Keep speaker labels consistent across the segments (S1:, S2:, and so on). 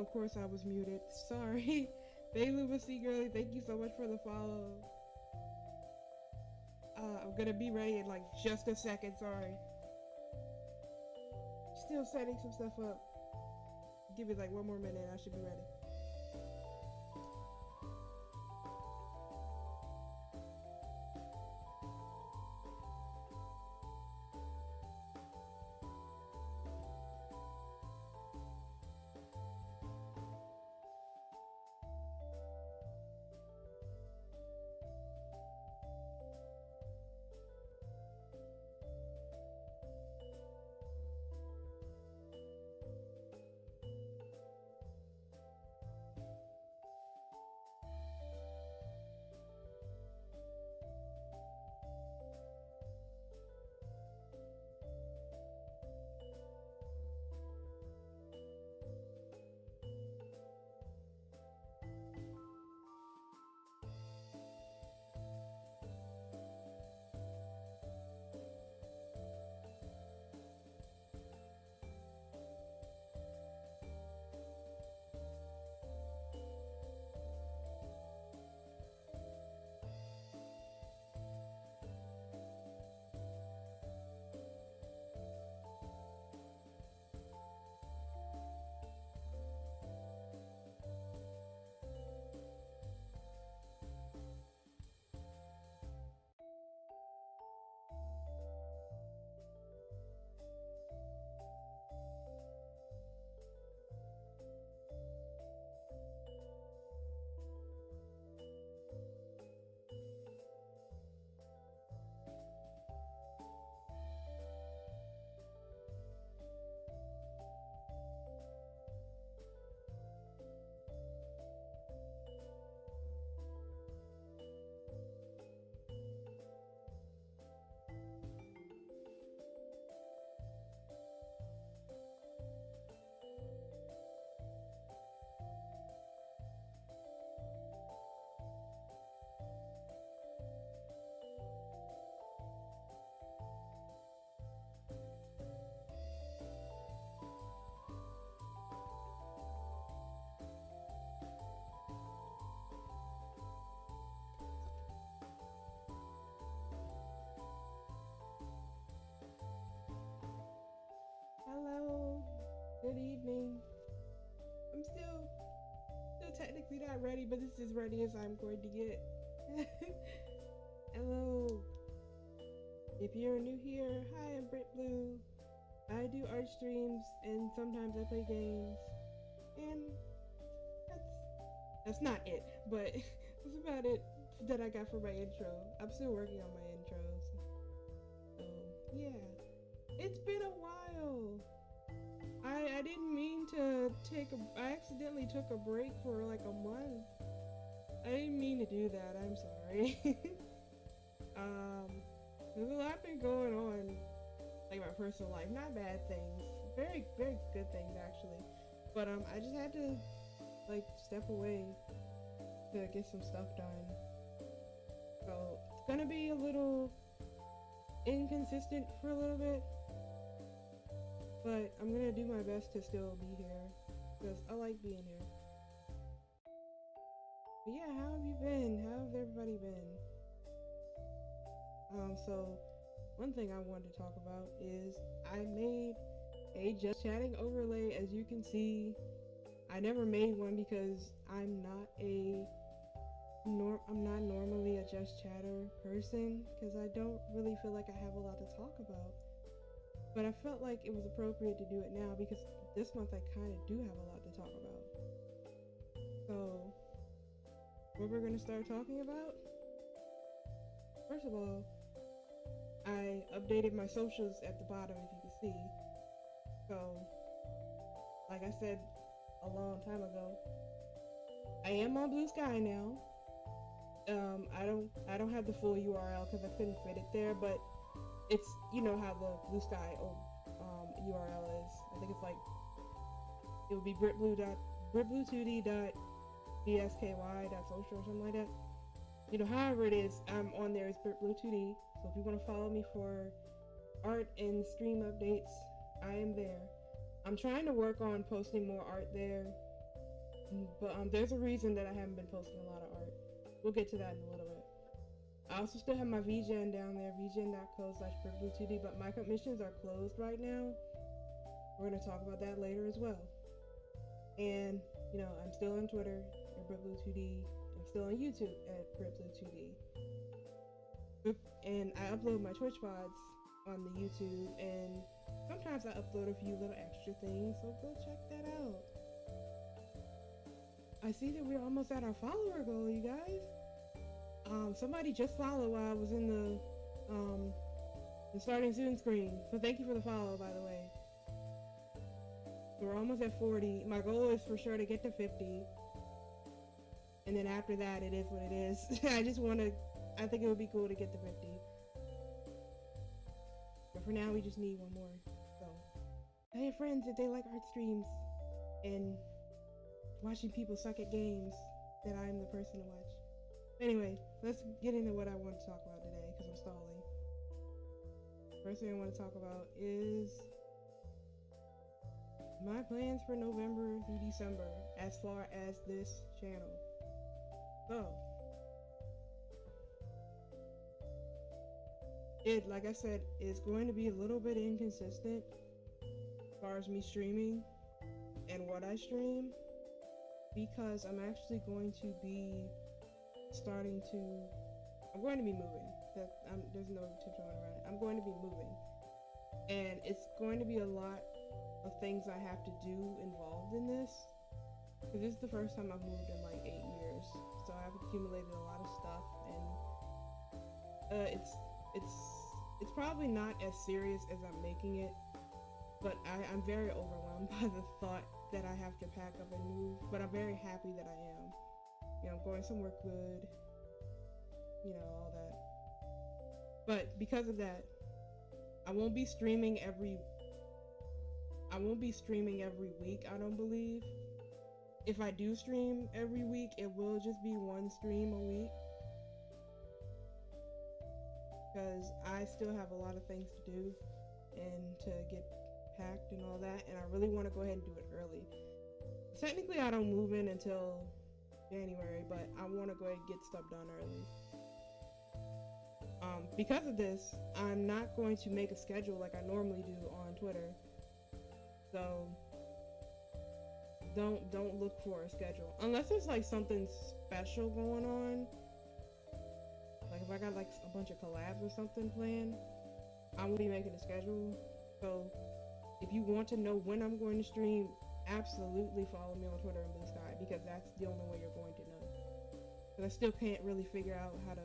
S1: Of course, I was muted. Sorry. Bayluba C. Girly, thank you so much for the follow. I'm gonna be ready in like just a second. Sorry. Still setting some stuff up. Give me like one more minute. I should be ready. Hello. Good evening. I'm still technically not ready, but this is as ready as I'm going to get. Hello. If you're new here, hi, I'm Brit Blue. I do art streams and sometimes I play games. And that's that's not it, but that's about it that I got for my intro. I'm still working on my intros. So yeah. It's been a while. I didn't mean to I accidentally took a break for like a month. I didn't mean to do that. I'm sorry. There's a lot been going on, like my personal life. Not bad things, very very good things actually. But I just had to like step away to get some stuff done. So it's gonna be a little inconsistent for a little bit, but I'm gonna do my best to still be here because I like being here. But yeah, how have you been? How have everybody been? So one thing I wanted to talk about is I made a just chatting overlay. As you can see, I never made one because I'm not normally a just chatter person because I don't really feel like I have a lot to talk about. But I felt like it was appropriate to do it now because this month I kind of do have a lot to talk about. So, what we're going to start talking about? First of all, I updated my socials at the bottom if you can see. So, like I said a long time ago, I am on Blue Sky now. I don't have the full URL because I couldn't fit it there, but it's, you know how the Blue Sky URL is. I think it's like it would be britblue2d.bsky.social or something like that. You know, however it is, I'm on there as britblue2d. So if you want to follow me for art and stream updates, I am there. I'm trying to work on posting more art there But there's a reason that I haven't been posting a lot of art. We'll get to that in a little bit. I also still have my VGen down there, vgen.co/BritBlue2D, but my commissions are closed right now. We're going to talk about that later as well. And, you know, I'm still on Twitter at BritBlue2D. I'm still on YouTube at BritBlue2D. And I upload my Twitch VODs on the YouTube, and sometimes I upload a few little extra things, so go check that out. I see that we're almost at our follower goal, you guys. Somebody just followed while I was in the starting soon screen, so thank you for the follow, by the way. So we're almost at 40. My goal is for sure to get to 50, and then after that, it is what it is. I think it would be cool to get to 50. But for now, we just need one more. So, tell your friends if they like art streams and watching people suck at games, that I'm the person to watch. Anyway, let's get into what I want to talk about today, because I'm stalling. First thing I want to talk about is my plans for November through December as far as this channel. So, it, like I said, is going to be a little bit inconsistent as far as me streaming and what I stream, because I'm actually going to be I'm going to be moving. There's no tiptoeing around it. I'm going to be moving, and it's going to be a lot of things I have to do involved in this, because this is the first time I've moved in like 8 years, so I've accumulated a lot of stuff, and it's probably not as serious as I'm making it, but I'm very overwhelmed by the thought that I have to pack up and move, but I'm very happy that I am. You know, I'm going somewhere good, you know, all that. But because of that, I won't be streaming every week, I don't believe. If I do stream every week, it will just be one stream a week, because I still have a lot of things to do and to get packed and all that, and I really want to go ahead and do it early. Technically, I don't move in until January, but I want to go ahead and get stuff done early. Because of this, I'm not going to make a schedule like I normally do on Twitter. So don't look for a schedule unless there's like something special going on. Like if I got like a bunch of collabs or something planned, I won't be making a schedule. So if you want to know when I'm going to stream, absolutely follow me on Twitter and Blue Sky, because that's the only way you're going to know. Because I still can't really figure out how to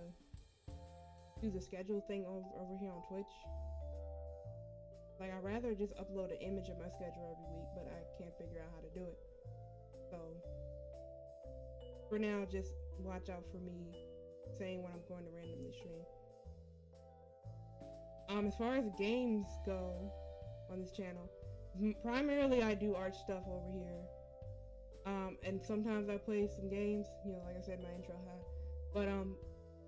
S1: do the schedule thing over here on Twitch. Like, I'd rather just upload an image of my schedule every week, but I can't figure out how to do it. So for now, just watch out for me saying when I'm going to randomly stream. As far as games go on this channel, primarily I do art stuff over here. And sometimes I play some games, you know, like I said in my intro, but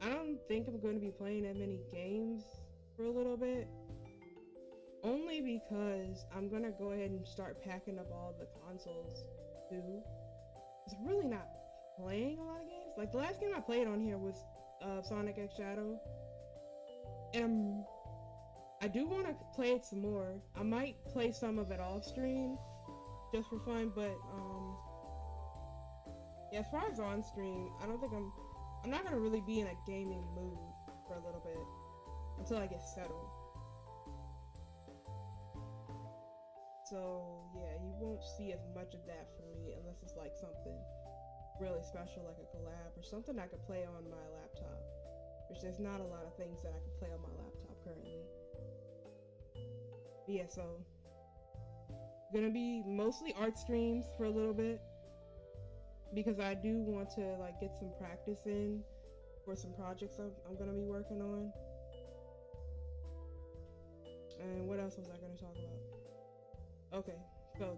S1: I don't think I'm going to be playing that many games for a little bit, only because I'm going to go ahead and start packing up all the consoles too. I'm really not playing a lot of games. Like the last game I played on here was Sonic X Shadow, and I do want to play it some more. I might play some of it off stream just for fun, but yeah, as far as on stream, I don't think I'm not gonna really be in a gaming mood for a little bit until I get settled. So yeah, you won't see as much of that from me unless it's like something really special, like a collab or something I could play on my laptop, which there's not a lot of things that I could play on my laptop currently. But yeah, so gonna be mostly art streams for a little bit, because I do want to like get some practice in for some projects I'm gonna be working on. And what else was I gonna talk about? Okay, so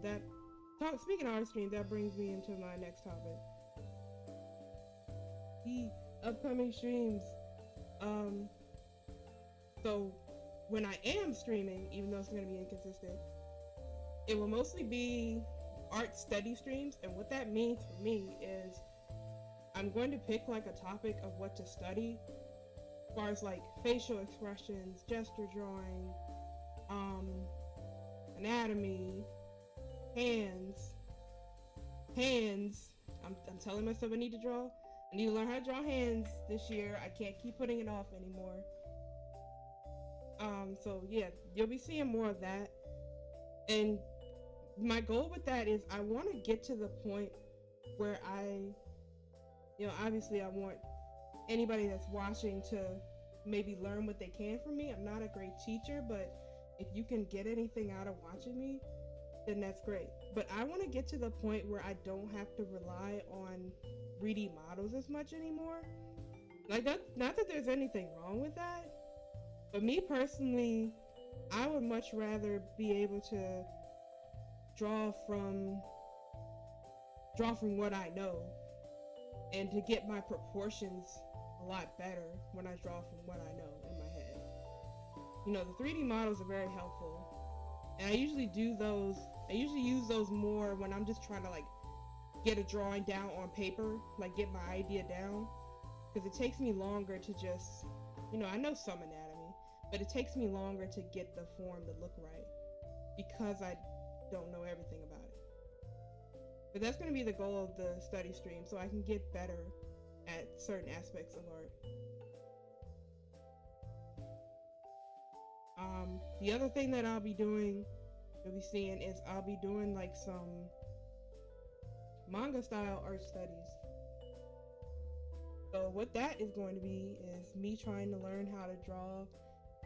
S1: speaking of art streams, that brings me into my next topic. The upcoming streams. So when I am streaming, even though it's gonna be inconsistent, it will mostly be art study streams, and what that means for me is I'm going to pick like a topic of what to study, as far as like facial expressions, gesture drawing, um, anatomy, hands, hands. I'm telling myself I need to draw. I need to learn how to draw hands this year. I can't keep putting it off anymore. So yeah, you'll be seeing more of that. And my goal with that is I want to get to the point where obviously I want anybody that's watching to maybe learn what they can from me. I'm not a great teacher, but if you can get anything out of watching me, then that's great. But I want to get to the point where I don't have to rely on 3D models as much anymore. Like that, not that there's anything wrong with that, but me personally, I would much rather be able to draw from what I know, and to get my proportions a lot better when I draw from what I know in my head. You know, the 3D models are very helpful, and I usually use those more when I'm just trying to like get a drawing down on paper, like get my idea down, because it takes me longer to just, I know some anatomy, but it takes me longer to get the form to look right because I don't know everything about it. But that's going to be the goal of the study stream, so I can get better at certain aspects of art. The other thing that you'll be seeing is I'll be doing like some manga style art studies. So what that is going to be is me trying to learn how to draw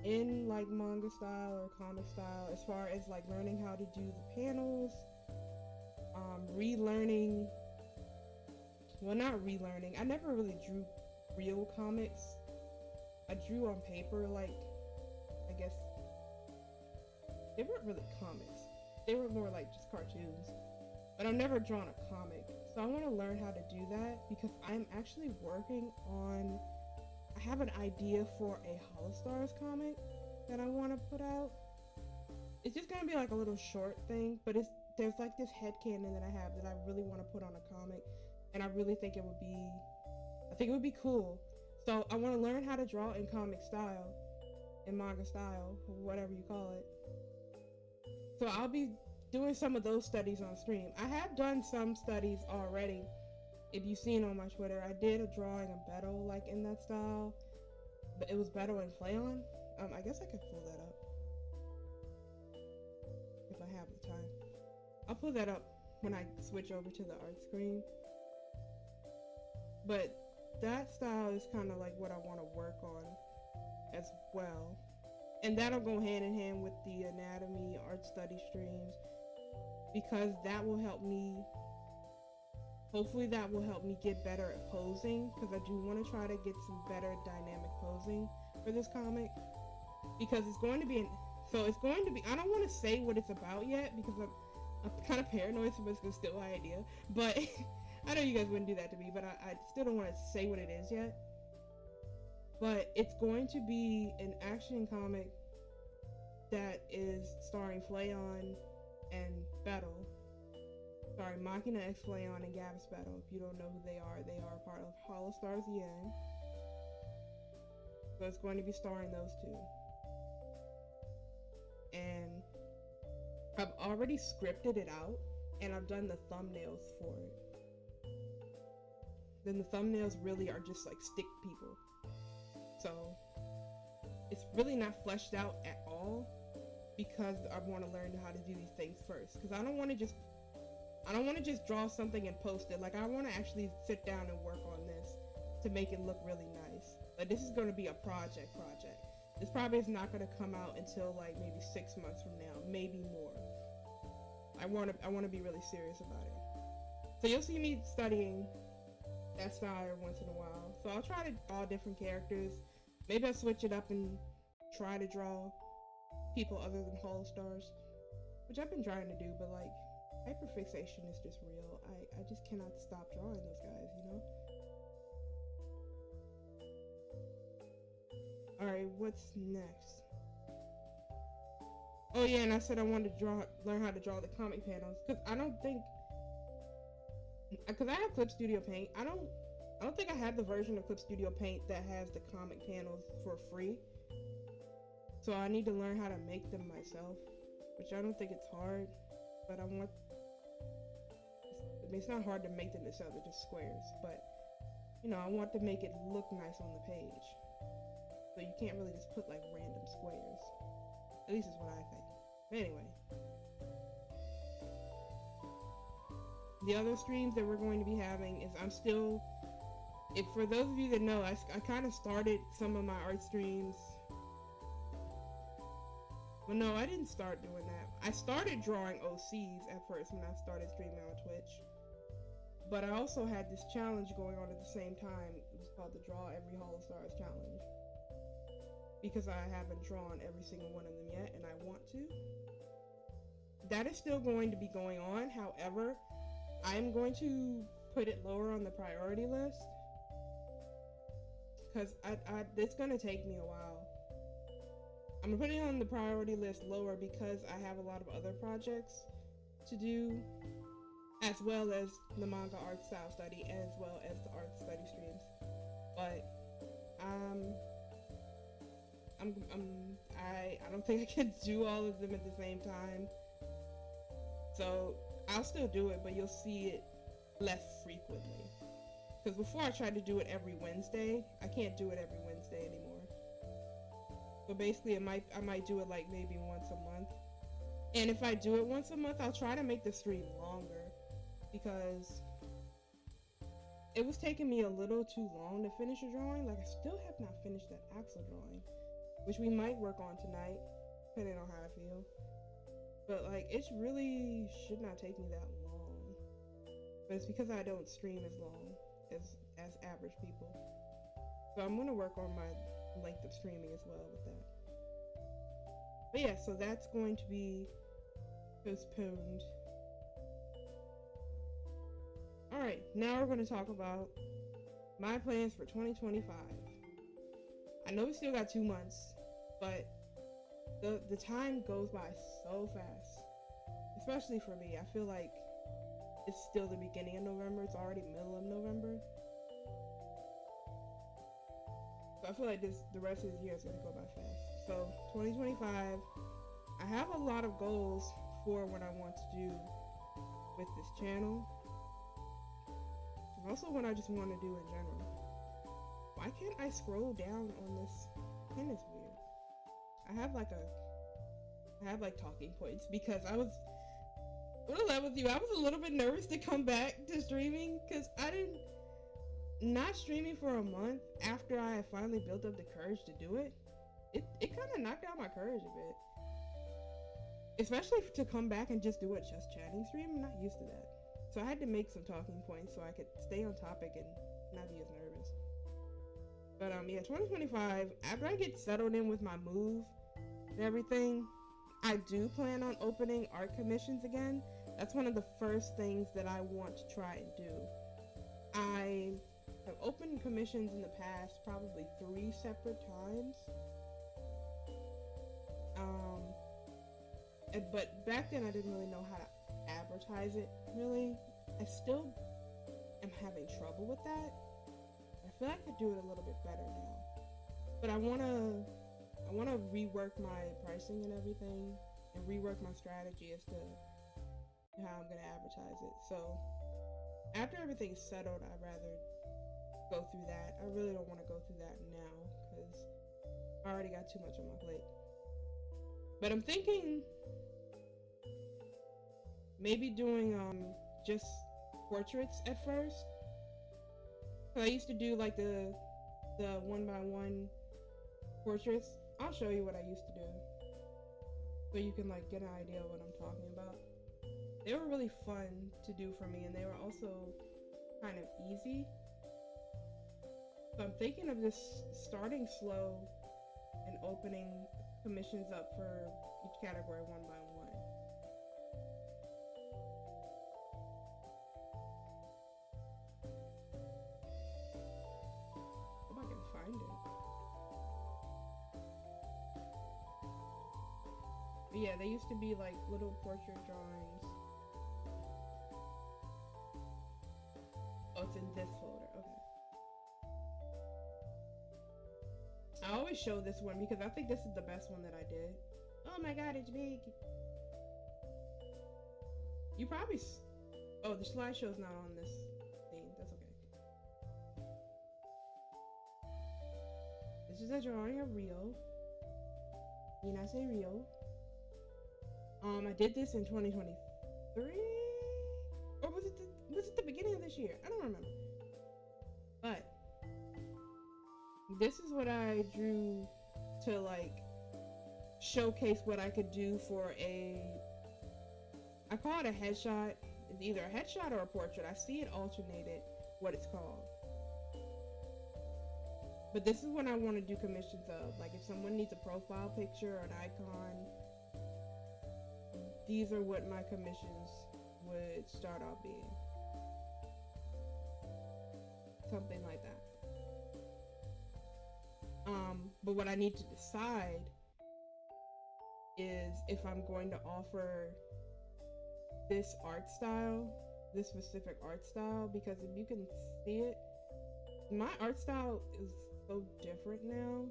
S1: in like manga style or comic style, as far as like learning how to do the panels, relearning, well, not relearning, I never really drew real comics. I drew on paper, like, I guess they weren't really comics, they were more like just cartoons, but I've never drawn a comic. So I want to learn how to do that because I'm actually I have an idea for a Holostars comic that I want to put out. It's just gonna be like a little short thing, but there's like this headcanon that I have that I really want to put on a comic, and I really think it would be cool. So I want to learn how to draw in comic style, in manga style, whatever you call it. So I'll be doing some of those studies on stream. I have done some studies already. If you've seen on my Twitter, I did a drawing of Beto like in that style, but it was Beto and Flayon. I guess I could pull that up if I have the time. I'll pull that up when I switch over to the art screen. But that style is kind of like what I want to work on as well. And that'll go hand in hand with the anatomy art study streams, because that will help me, hopefully that will help me get better at posing, because I do want to try to get some better dynamic posing for this comic, because it's going to be, I don't want to say what it's about yet, because I'm kind of paranoid somebody's going to steal my idea, but I know you guys wouldn't do that to me, but I still don't want to say what it is yet. But it's going to be an action comic that is starring Flayon and Beto. Sorry, Machina X Flayon and Gabs Beto. If you don't know who they are part of Holostars Yen. So it's going to be starring those two. And I've already scripted it out, and I've done the thumbnails for it. Then the thumbnails really are just like stick people. So it's really not fleshed out at all, because I want to learn how to do these things first. Because I don't want to just draw something and post it. Like, I want to actually sit down and work on this to make it look really nice. Like, this is going to be a project. This probably is not going to come out until like maybe 6 months from now, maybe more. I want to be really serious about it. So you'll see me studying that style once in a while. So I'll try to draw different characters. Maybe I'll switch it up and try to draw people other than Holostars, which I've been trying to do, but like, hyperfixation is just real. I just cannot stop drawing those guys, you know? Alright, what's next? Oh yeah, and I said I wanted to learn how to draw the comic panels, because I don't think because I have Clip Studio Paint. I don't think I have the version of Clip Studio Paint that has the comic panels for free. So I need to learn how to make them myself, which I don't think it's hard, but I mean, it's not hard to make them yourself, they're just squares, but, I want to make it look nice on the page. So you can't really just put, like, random squares. At least is what I think. But anyway. The other streams that we're going to be having is for those of you that know, I kind of started some of my art streams. Well, no, I didn't start doing that. I started drawing OCs at first when I started streaming on Twitch. But I also had this challenge going on at the same time. It was called the Draw Every Hall of Stars Challenge. Because I haven't drawn every single one of them yet, and I want to. That is still going to be going on. However, I'm going to put it lower on the priority list. Because it's going to take me a while. I'm going to put it on the priority list lower because I have a lot of other projects to do, as well as the manga art style study, as well as the art study streams. But I don't think I can do all of them at the same time. So I'll still do it, but you'll see it less frequently. Because before I tried to do it every Wednesday, I can't do it every Wednesday anymore. But basically, I might do it like maybe once a month. And if I do it once a month, I'll try to make the stream longer. Because it was taking me a little too long to finish a drawing. Like, I still have not finished that Axel drawing, which we might work on tonight, depending on how I feel. But, like, it really should not take me that long. But it's because I don't stream as long as average people. So I'm going to work on my length of streaming as well with that. But yeah, so that's going to be postponed. Alright, now we're going to talk about my plans for 2025. I know we still got 2 months, but the time goes by so fast. Especially for me. I feel like it's still the beginning of November. It's already middle of November. So I feel like the rest of this year is going to go by fast. So 2025, I have a lot of goals for what I want to do with this channel. And also what I just want to do in general. Why can't I scroll down on this? Pen is weird. I have like talking points because I'm gonna lie with you, I was a little bit nervous to come back to streaming because not streaming for a month after I had finally built up the courage to do it, it kind of knocked out my courage a bit. Especially to come back and just do a just chatting stream, I'm not used to that. So I had to make some talking points so I could stay on topic and not be as nervous. But yeah, 2025, after I get settled in with my move and everything, I do plan on opening art commissions again. That's one of the first things that I want to try and do. I have opened commissions in the past, probably 3 separate times. But back then I didn't really know how to advertise it, really. I still am having trouble with that. I feel like I could do it a little bit better now. But I want to rework my pricing and everything, and rework my strategy as to how I'm going to advertise it. So after everything's settled, I'd rather go through that. I really don't want to go through that now because I already got too much on my plate. But I'm thinking maybe doing just portraits at first. So I used to do like the 1x1 portraits. I'll show you what I used to do so you can like get an idea of what I'm talking about. They were really fun to do for me, and they were also kind of easy. So I'm thinking of just starting slow and opening commissions up for each category 1x1. Hope I can find it. But yeah, they used to be like little portrait drawings. I always show this one because I think this is the best one that I did. Oh my god, it's big. You probably. Oh, the slideshow's not on this thing. That's okay. This is a drawing of Rio. When I say Rio. I did this in 2023, or was it the beginning of this year? I don't remember. But this is what I drew to like showcase what I could do for I call it a headshot. It's either a headshot or a portrait. I see it alternated what it's called. But this is what I want to do commissions of. Like if someone needs a profile picture or an icon, these are what my commissions would start out being. Something like that. But what I need to decide is if I'm going to offer this art style, this specific art style, because if you can see it, my art style is so different now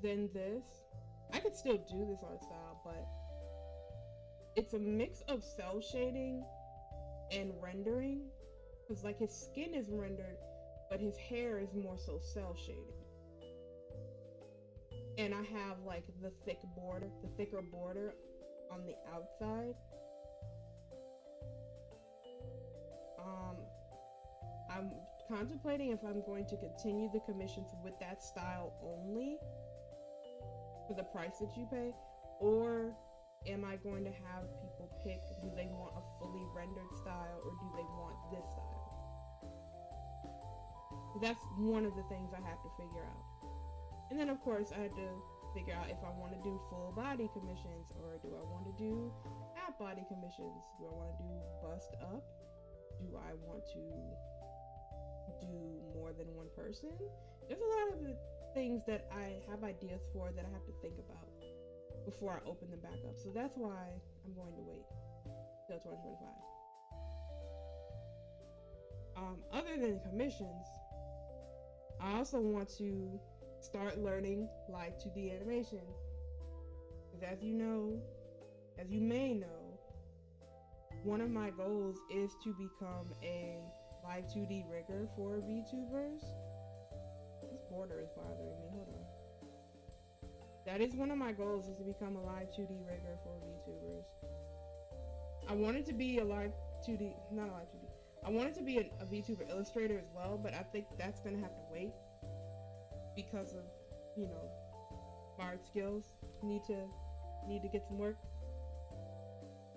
S1: than this. I could still do this art style, but it's a mix of cell shading and rendering, because like his skin is rendered, but his hair is more so cell shaded. And I have like the thicker border on the outside. I'm contemplating if I'm going to continue the commissions with that style only for the price that you pay, or am I going to have people pick, do they want a fully rendered style or do they want this style? That's one of the things I have to figure out. And then of course I had to figure out if I want to do full body commissions or do I want to do half body commissions. Do I want to do bust up? Do I want to do more than one person? There's a lot of things that I have ideas for that I have to think about before I open them back up. So that's why I'm going to wait till 2025. Other than commissions, I also want to start learning live 2D animation. Because as you may know, one of my goals is to become a live 2D rigger for VTubers. This border is bothering me. Hold on. That is one of my goals, is to become a live 2D rigger for VTubers. I wanted to be a live 2D, not a live 2D. I wanted to be a VTuber illustrator as well, but I think that's gonna have to wait because of, my art skills. Need to get some work.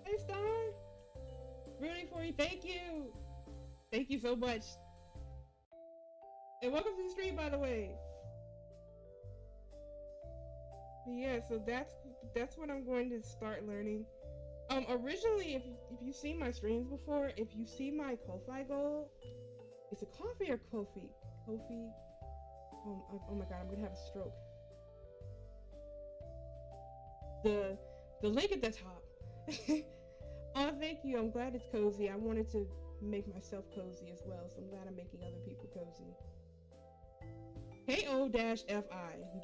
S1: Hey Star! Rooting for you, thank you! Thank you so much. And welcome to the stream, by the way. But yeah, so that's what I'm going to start learning. Originally, if you've seen my streams before, if you see my Ko-Fi goal, is it coffee or Kofi? Kofi? Oh my god, I'm gonna have a stroke. The link at the top. Oh, thank you. I'm glad it's cozy. I wanted to make myself cozy as well, so I'm glad I'm making other people cozy. ko-fi.com.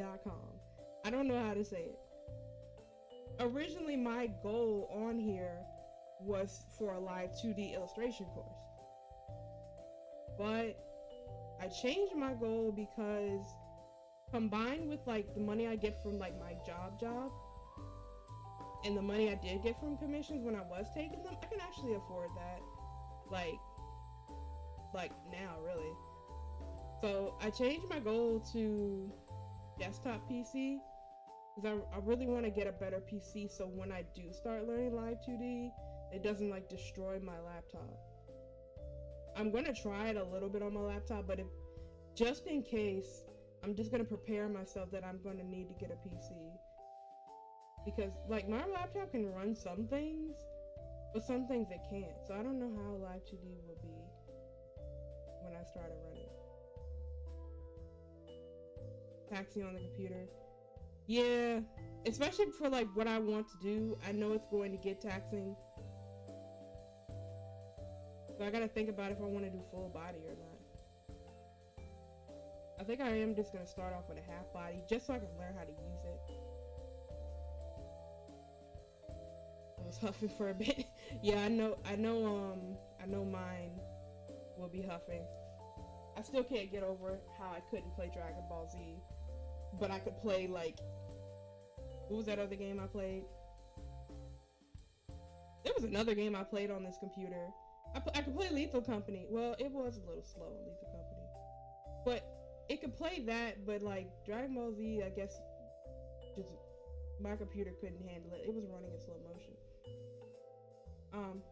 S1: I don't know how to say it. Originally, my goal on here was for a live 2D illustration course. But I changed my goal because combined with like the money I get from like my job, and the money I did get from commissions when I was taking them, I can actually afford that. Like now, really. So I changed my goal to desktop PC because I really want to get a better PC, so when I do start learning live 2D, it doesn't like destroy my laptop. I'm gonna try it a little bit on my laptop, but if just in case, I'm just gonna prepare myself that I'm gonna need to get a PC. Because like my laptop can run some things, but some things it can't. So I don't know how live 2D will be when I start to run it. Taxing on the computer. Yeah, especially for like what I want to do, I know it's going to get taxing. So I gotta think about if I want to do full body or not. I think I am just gonna start off with a half body just so I can learn how to use it. I was huffing for a bit. Yeah, I know mine will be huffing. I still can't get over how I couldn't play Dragon Ball Z, but I could play like, what was that other game I played? There was another game I played on this computer. I could play Lethal Company. Well, it was a little slow in Lethal Company, but it could play that. But like Dragon Ball Z, I guess just my computer couldn't handle it. It was running in slow motion.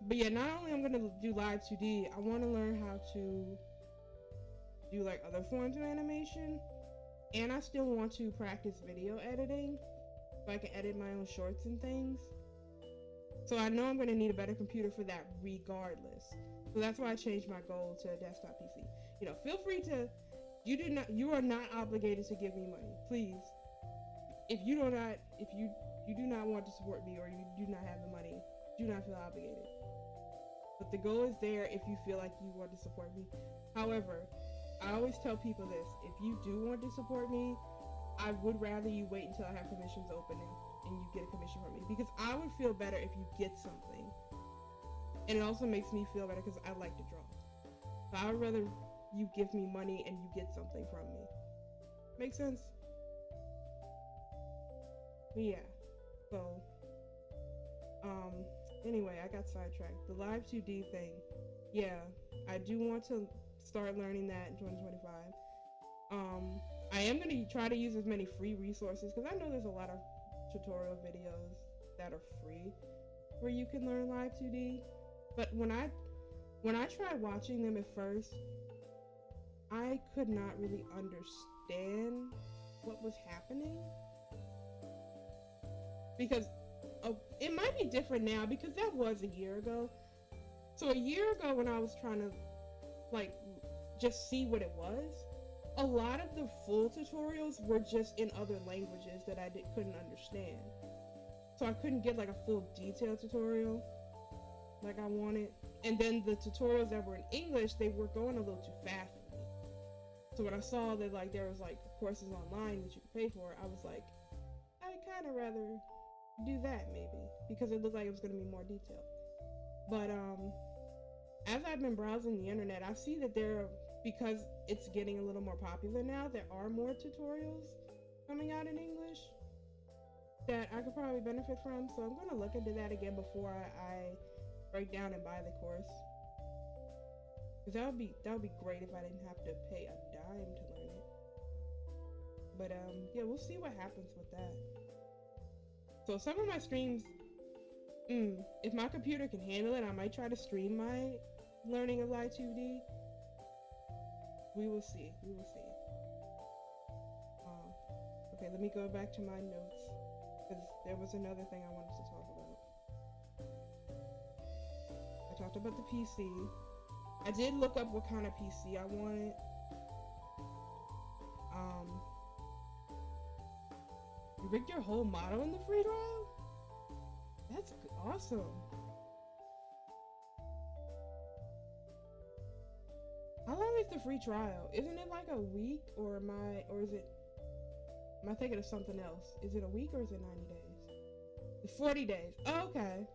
S1: But yeah, not only I'm gonna do live 2D, I want to learn how to do like other forms of animation, and I still want to practice video editing so I can edit my own shorts and things. So I know I'm going to need a better computer for that regardless. So that's why I changed my goal to a desktop PC. You know, feel free to, you are not obligated to give me money. Please. If you do not want to support me, or you do not have the money, do not feel obligated. But the goal is there if you feel like you want to support me. However, I always tell people this: if you do want to support me, I would rather you wait until I have commissions opening and you get a commission from me, because I would feel better if you get something. And it also makes me feel better because I like to draw. So I would rather you give me money and you get something from me. Make sense? But yeah. So anyway, I got sidetracked. The live 2D thing. Yeah, I do want to start learning that in 2025. I am going to try to use as many free resources, because I know there's a lot of tutorial videos that are free where you can learn live 2D. But when I tried watching them at first, I could not really understand what was happening, because it might be different now, because that was a year ago. So a year ago, when I was trying to like just see what it was, a lot of the full tutorials were just in other languages that I couldn't understand. So I couldn't get like a full detailed tutorial like I wanted. And then the tutorials that were in English, they were going a little too fast for me. So when I saw that like there was like courses online that you could pay for, I was like, I'd kind of rather do that maybe, because it looked like it was going to be more detailed. But as I've been browsing the internet, I see that because it's getting a little more popular now, there are more tutorials coming out in English that I could probably benefit from. So I'm going to look into that again before I break down and buy the course, because that would be great if I didn't have to pay a dime to learn it. But yeah, we'll see what happens with that. So some of my streams, if my computer can handle it, I might try to stream my learning of Live 2D. We will see. Okay, let me go back to my notes, because there was another thing I wanted to talk about. I talked about the PC. I did look up what kind of PC I wanted. You rigged your whole model in the free trial? That's awesome. How long is the free trial? Isn't it like a week, or am I thinking of something else? Is it a week or is it 90 days? It's 40 days. Oh, okay.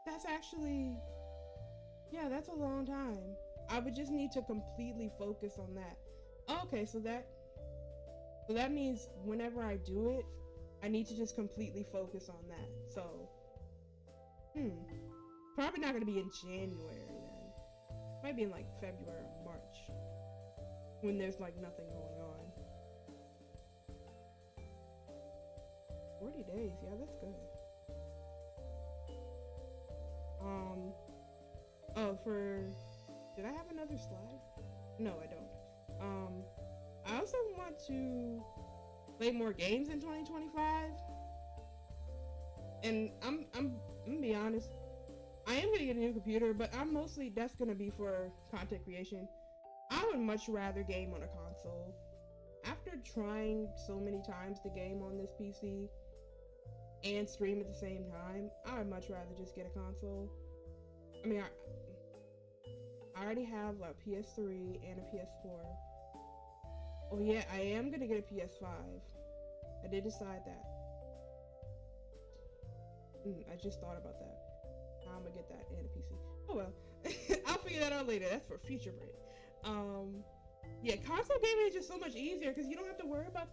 S1: That's actually, yeah, that's a long time. I would just need to completely focus on that. Okay, so that means whenever I do it, I need to just completely focus on that. So, probably not gonna be in January then. Might be in like February or March, when there's like nothing going on. 40 days, yeah, that's good. Did I have another slide? No, I don't. I also want to play more games in 2025. And I'm gonna be honest, I am gonna get a new computer, but that's gonna be for content creation. I would much rather game on a console. After trying so many times to game on this PC and stream at the same time, I would much rather just get a console. I mean, I already have a PS3 and a PS4. Oh yeah, I am gonna get a PS5. I did decide that. I just thought about that. Now I'm gonna get that and a PC. Oh well, I'll figure that out later. That's for future break. Yeah, console gaming is just so much easier because you don't have to worry about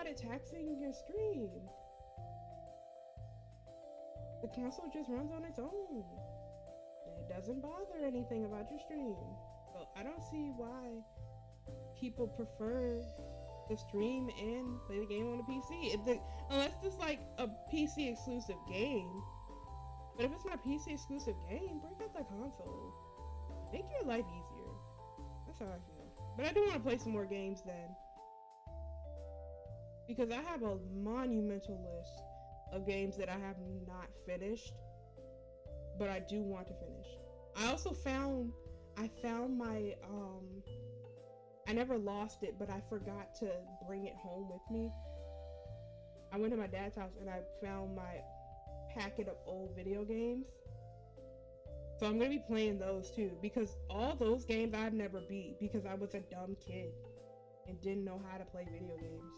S1: it taxing your stream. The console just runs on its own. It doesn't bother anything about your stream. So I don't see why people prefer to stream and play the game on a PC. Unless it's like a PC exclusive game. But if it's not a PC exclusive game, break out that console. Make your life easier. That's how I feel. But I do want to play some more games then. Because I have a monumental list of games that I have not finished. But I do want to finish. I also found my I never lost it, but I forgot to bring it home with me. I went to my dad's house and I found my packet of old video games. So I'm gonna be playing those too, because all those games I've never beat because I was a dumb kid and didn't know how to play video games.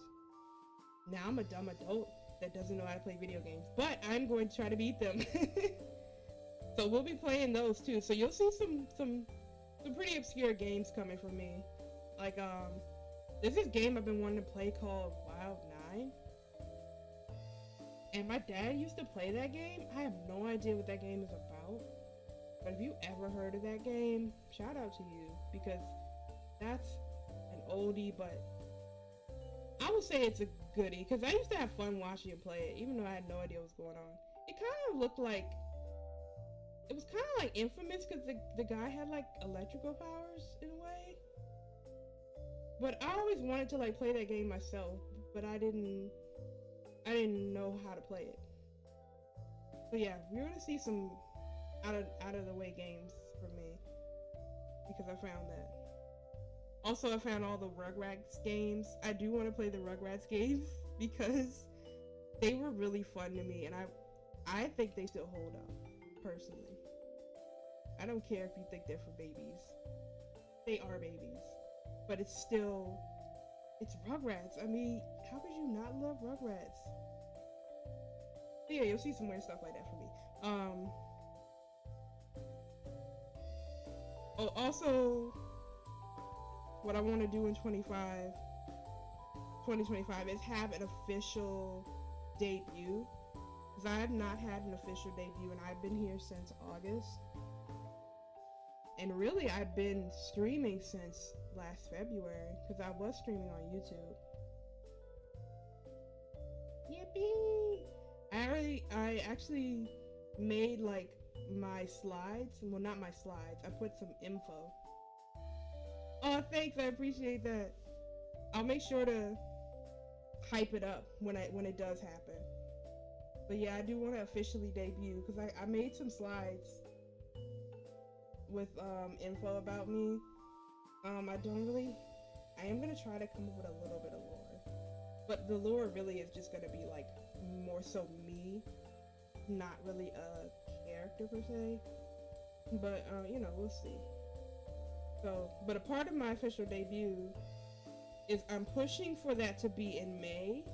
S1: Now I'm a dumb adult that doesn't know how to play video games, but I'm going to try to beat them. So we'll be playing those too. So you'll see some pretty obscure games coming from me. Like there's this game I've been wanting to play called Wild 9. And my dad used to play that game. I have no idea what that game is about. But if you ever heard of that game, shout out to you, because that's an oldie, but I would say it's a goodie, because I used to have fun watching him play it, even though I had no idea what was going on. It kind of looked like, it was kind of like Infamous, because the guy had like electrical powers in a way. But I always wanted to like play that game myself, but I didn't know how to play it. So yeah, we're gonna see some out of the way games for me, because I found that. Also, I found all the Rugrats games. I do want to play the Rugrats games because they were really fun to me, and I think they still hold up, personally. I don't care if you think they're for babies. They are babies. But it's Rugrats. I mean, how could you not love Rugrats? Yeah, you'll see some weird stuff like that for me. Oh, also, what I want to do in 2025 is have an official debut, because I have not had an official debut, and I've been here since August. And really, I've been streaming since last February, because I was streaming on YouTube. Yippee! I actually made like my slides. Well, not my slides. I put some info. Oh, thanks. I appreciate that. I'll make sure to hype it up when it does happen. But yeah, I do want to officially debut, because I made some slides with info about me. I am gonna try to come up with a little bit of lore, but the lore really is just gonna be like more so me, not really a character per se. But we'll see. So, but a part of my official debut is I'm pushing for that to be in May.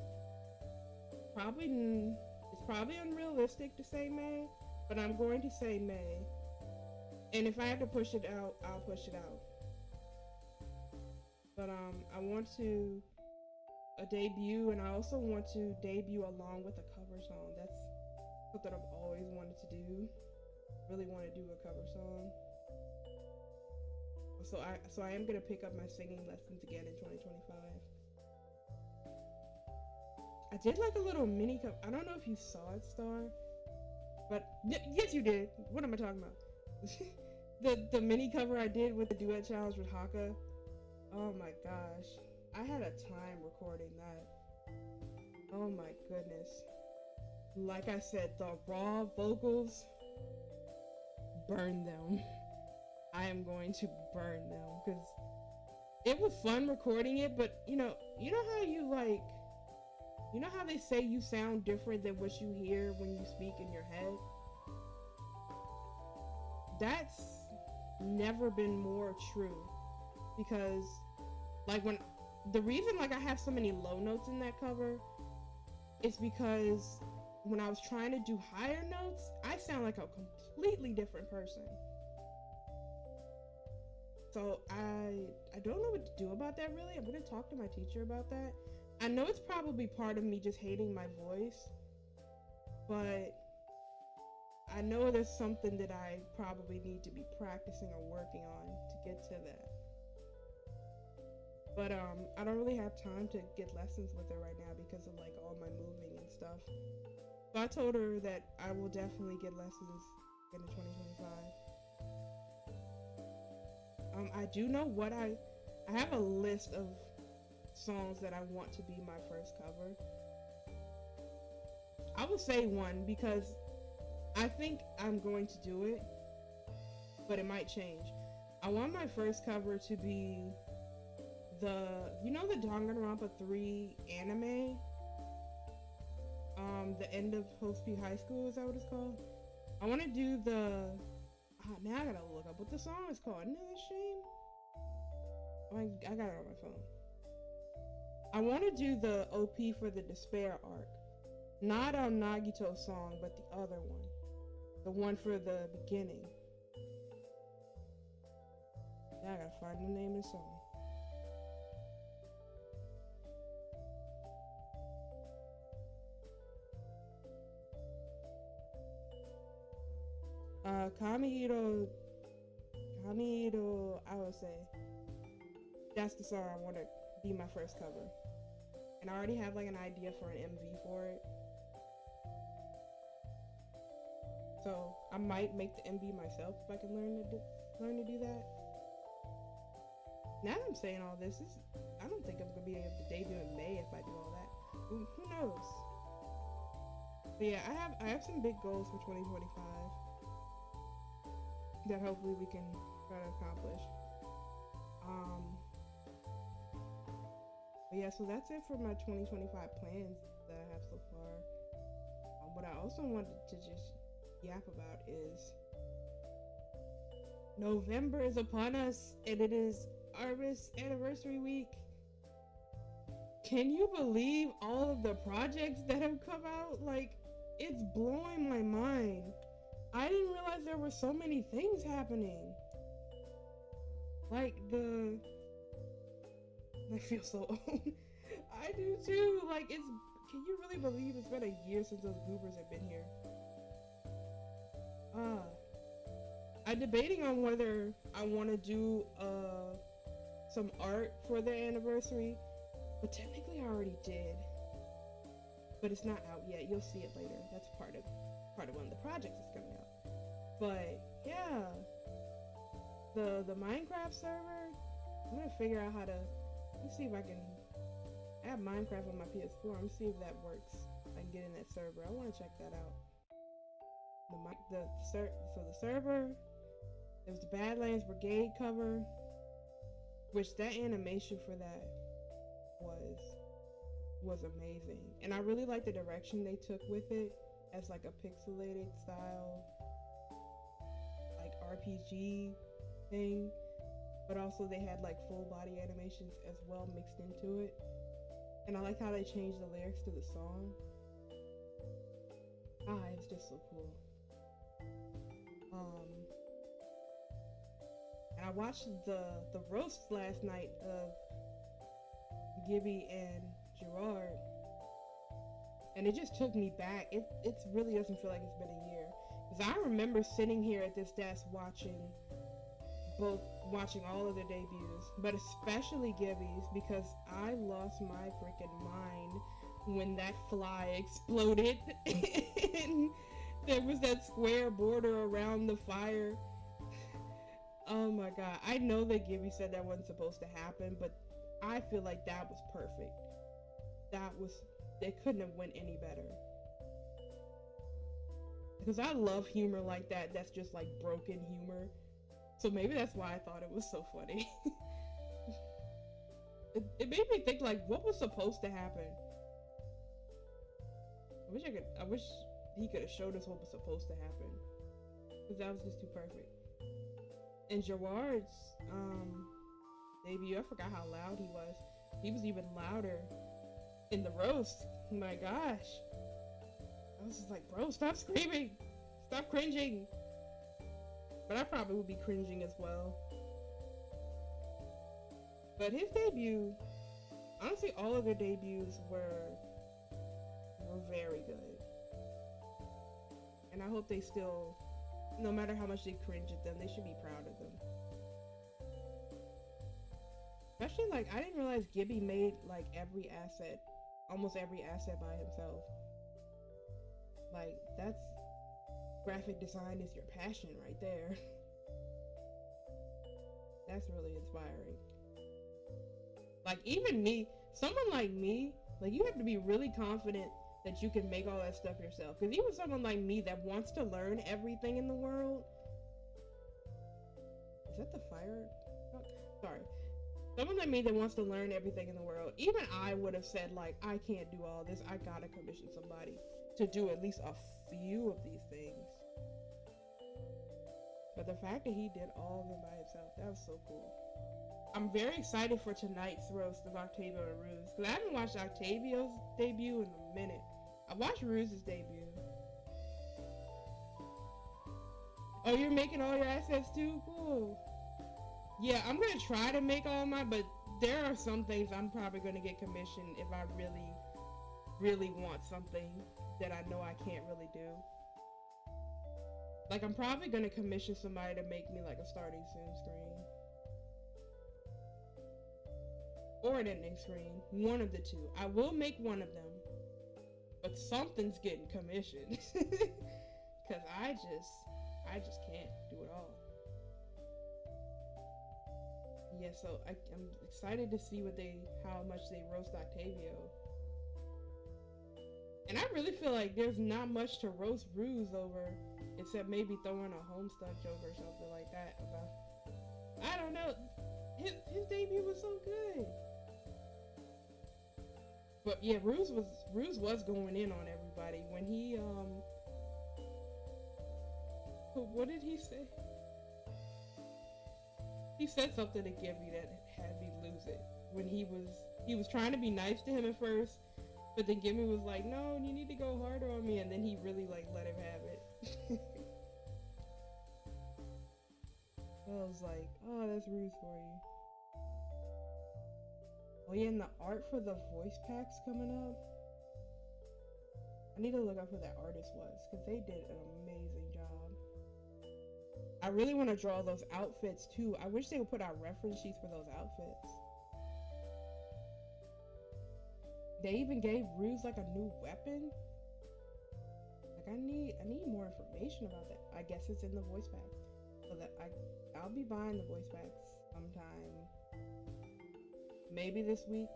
S1: It's probably unrealistic to say May, but I'm going to say May. And if I have to push it out, I'll push it out. But I want to debut, and I also want to debut along with a cover song. That's something I've always wanted to do. Really want to do a cover song. So I am gonna pick up my singing lessons again in 2025. I did like a little mini cover. I don't know if you saw it, Star, but yes, you did. What am I talking about? the mini cover I did with the duet challenge with Haka. Oh my gosh, I had a time recording that. Oh my goodness. Like I said, the raw vocals, burn them. I am going to burn them, because it was fun recording it, but you know how they say you sound different than what you hear when you speak in your head? that's never been more true, because like when the reason like I have so many low notes in that cover is because when I was trying to do higher notes, I sound like a completely different person. So I don't know what to do about that really. I'm gonna talk to my teacher about that. I know it's probably part of me just hating my voice, but I know there's something that I probably need to be practicing or working on to get to that. But I don't really have time to get lessons with her right now because of like all my moving and stuff. So I told her that I will definitely get lessons in 2025. I do know what I have a list of songs that I want to be my first cover. I will say one because I think I'm going to do it, but it might change. I want my first cover to be the Danganronpa 3 anime. The end of Hope High School, is that what it's called? I want to do the. Now I gotta look up what the song is called. Isn't that a shame? I got it on my phone. I want to do the OP for the Despair arc. Not Nagito's song, but the other one. The one for the beginning. Now I gotta find the name of the song. Kamihiro, I would say. That's the song I want to be my first cover. And I already have like an idea for an MV for it. So I might make the MV myself if I can learn to do that. Now that I'm saying all this, I don't think I'm gonna be able to debut in May if I do all that. Who knows? But yeah, I have some big goals for 2025 that hopefully we can try to accomplish. But yeah, so that's it for my 2025 plans that I have so far. What I also wanted to just yap about is November is upon us, and it is Artist Anniversary Week. Can you believe all of the projects that have come out? Like, it's blowing my mind. I didn't realize there were so many things happening. Like I feel so old. I do too. Like, can you really believe it's been a year since those goobers have been here? I'm debating on whether I want to do some art for the anniversary, but technically I already did. But it's not out yet. You'll see it later. That's part of one of the projects that's coming out. But yeah, the Minecraft server. I'm gonna figure out how to. Let's see if I can. I have Minecraft on my PS4. I'm gonna see if that works. I can get in that server. I want to check that out. So the server. There's the Badlands Brigade cover, which that animation for that was amazing, and I really like the direction they took with it as like a pixelated style, like RPG thing, but also they had like full body animations as well mixed into it, and I like how they changed the lyrics to the song. It's just so cool. And I watched the roast last night of Gibby and Gerard, and it just took me back. It really doesn't feel like it's been a year, because I remember sitting here at this desk watching all of their debuts, but especially Gibby's, because I lost my freaking mind when that fly exploded and there was that square border around the fire. Oh my god. I know that Gibby said that wasn't supposed to happen, but I feel like that was perfect. They couldn't have went any better. Because I love humor like that. That's just like broken humor. So maybe that's why I thought it was so funny. It made me think, like, what was supposed to happen? I wish he could have showed us what was supposed to happen. Because that was just too perfect. And Gerard's debut, I forgot how loud he was. He was even louder in the roast. My gosh. I was just like, bro, stop screaming. Stop cringing. But I probably would be cringing as well. But his debut, honestly, all of their debuts were very good. And I hope they still, no matter how much they cringe at them, they should be proud of them. Especially, like, I didn't realize Gibby made, like, every asset, almost every asset by himself. Like, that's, graphic design is your passion right there. That's really inspiring. Like, even me, someone like me, like, you have to be really confident that you can make all that stuff yourself. Because even someone like me that wants to learn everything in the world. Is that the fire? Oh, sorry. Someone like me that wants to learn everything in the world, even I would have said, like, I can't do all this. I gotta commission somebody to do at least a few of these things. But the fact that he did all of them by himself, that was so cool. I'm very excited for tonight's roast of Octavio and Ruse, because I haven't watched Octavio's debut in a minute. I watched Ruse's debut. Oh, you're making all your assets too? Cool. Yeah, I'm gonna try to make all mine, but there are some things I'm probably gonna get commissioned if I really, really want something that I know I can't really do. Like, I'm probably gonna commission somebody to make me like a starting soon screen. Or an ending screen. One of the two. I will make one of them. But something's getting commissioned. Cause I just can't do it all. Yeah, so I'm excited to see how much they roast Octavio. And I really feel like there's not much to roast Ruse over, except maybe throwing a Homestuck joke or something like that about. I don't know. His debut was so good. But yeah, Ruse was going in on everybody when he what did he say? He said something to Gibby that had me lose it. When he was trying to be nice to him at first, but then Gibby was like, "No, you need to go harder on me," and then he really like let him have it. I was like, "Oh, that's Ruse for you." Oh yeah, and the art for the voice packs coming up. I need to look up who that artist was, because they did an amazing job. I really want to draw those outfits too. I wish they would put out reference sheets for those outfits. They even gave Ruse like a new weapon. Like I need more information about that. I guess it's in the voice packs. So that I'll be buying the voice packs sometime. Maybe this week.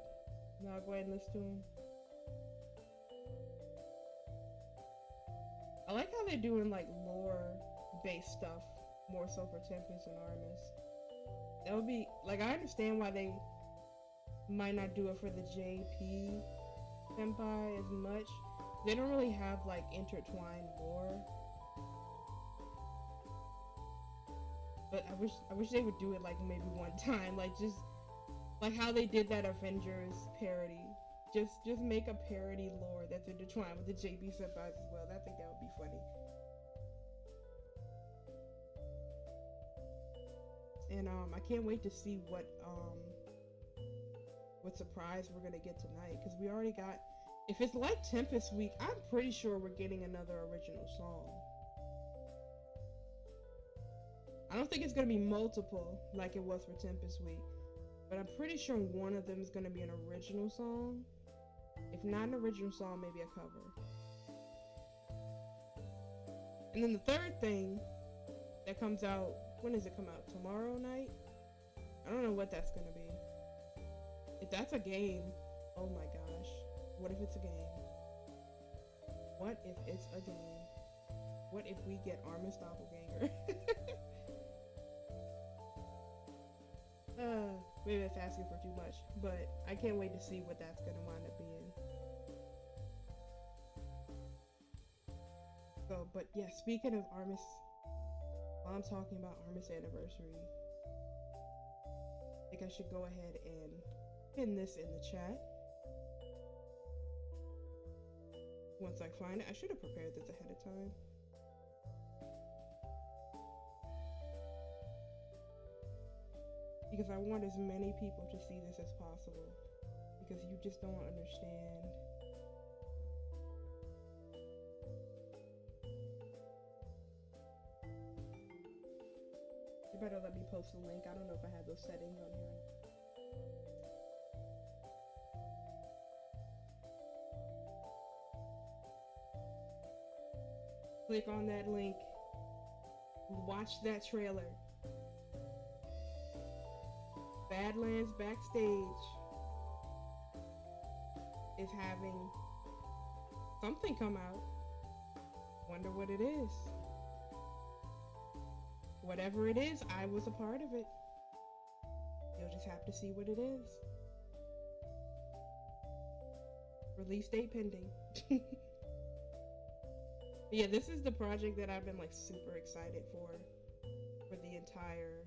S1: And I'll go ahead and listen to them. I like how they're doing like lore based stuff more so for Tempest and Armus. That would be like, I understand why they might not do it for the JP Senpai as much. They don't really have like intertwined lore. But I wish they would do it like maybe one time, like just like how they did that Avengers parody. Just make a parody lore that's intertwined with the JP Senpais as well. I think that would be funny. And I can't wait to see what surprise we're gonna get tonight, because we already got, if it's like Tempest Week, I'm pretty sure we're getting another original song. I don't think it's gonna be multiple like it was for Tempest Week, but I'm pretty sure one of them is gonna be an original song. If not an original song, maybe a cover. And then the third thing that comes out, when does it come out? Tomorrow night? I don't know what that's gonna be. If that's a game, oh my gosh. What if it's a game? What if it's a game? What if we get Armus Doppelganger? Maybe that's asking for too much, but I can't wait to see what that's gonna wind up being. So, but yeah, speaking of Armus while I'm talking about Armis anniversary, I think I should go ahead and pin this in the chat. Once I find it, I should have prepared this ahead of time. Because I want as many people to see this as possible. Because you just don't understand. You better let me post the link. I don't know if I have those settings on here. Click on that link. Watch that trailer. Badlands Backstage is having something come out. Wonder what it is. Whatever it is, I was a part of it. You'll just have to see what it is. Release date pending. Yeah, this is the project that I've been like super excited for the entire.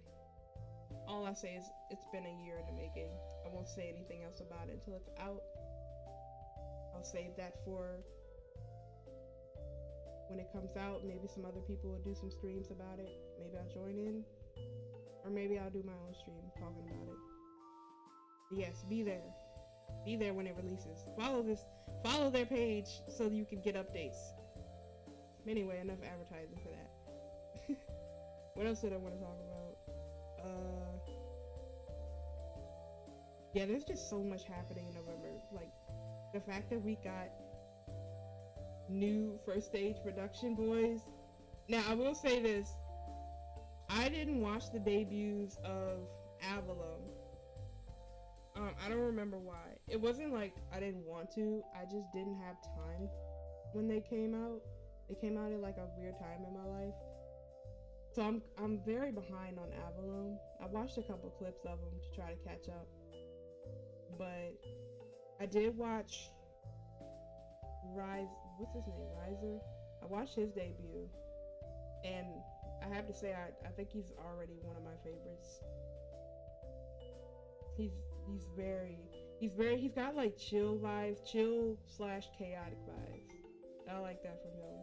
S1: All I say is it's been a year in the making. I won't say anything else about it until it's out. I'll save that for when it comes out. Maybe some other people will do some streams about it. Maybe I'll join in, or maybe I'll do my own stream talking about it. But yes, be there. Be there when it releases. Follow their page so you can get updates. Anyway, enough advertising for that. What else did I want to talk about? Yeah, there's just so much happening in November. Like, the fact that we got new first stage production boys. Now, I will say this. I didn't watch the debuts of Avalon. I don't remember why. It wasn't like I didn't want to. I just didn't have time when they came out. They came out at like a weird time in my life. So I'm very behind on Avalon. I watched a couple clips of them to try to catch up. But I did watch what's his name? Riser? I watched his debut. And I have to say, I think he's already one of my favorites. He's got like chill vibes, chill/chaotic vibes. I like that from him.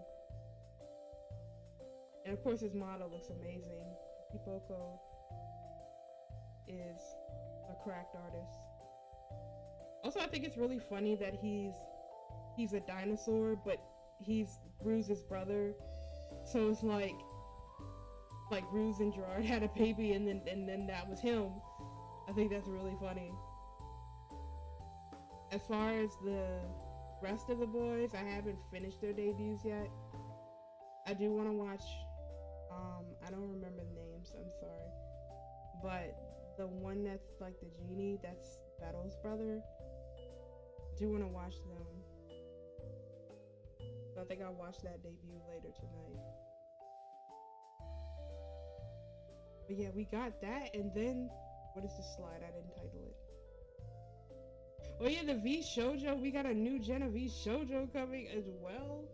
S1: And of course his model looks amazing. Hipoko is a cracked artist. Also, I think it's really funny that he's a dinosaur, but he's Bruce's brother. So it's like Bruce and Gerard had a baby and then that was him. I think that's really funny. As far as the rest of the boys, I haven't finished their debuts yet. I do want to watch, I don't remember the names, I'm sorry. But the one that's like the genie, that's Battle's brother. I do want to watch them. So I think I'll watch that debut later tonight. But yeah, we got that, and then, what is the slide? I didn't title it. Oh yeah, the V Shoujo. We got a new gen of V Shoujo coming as well.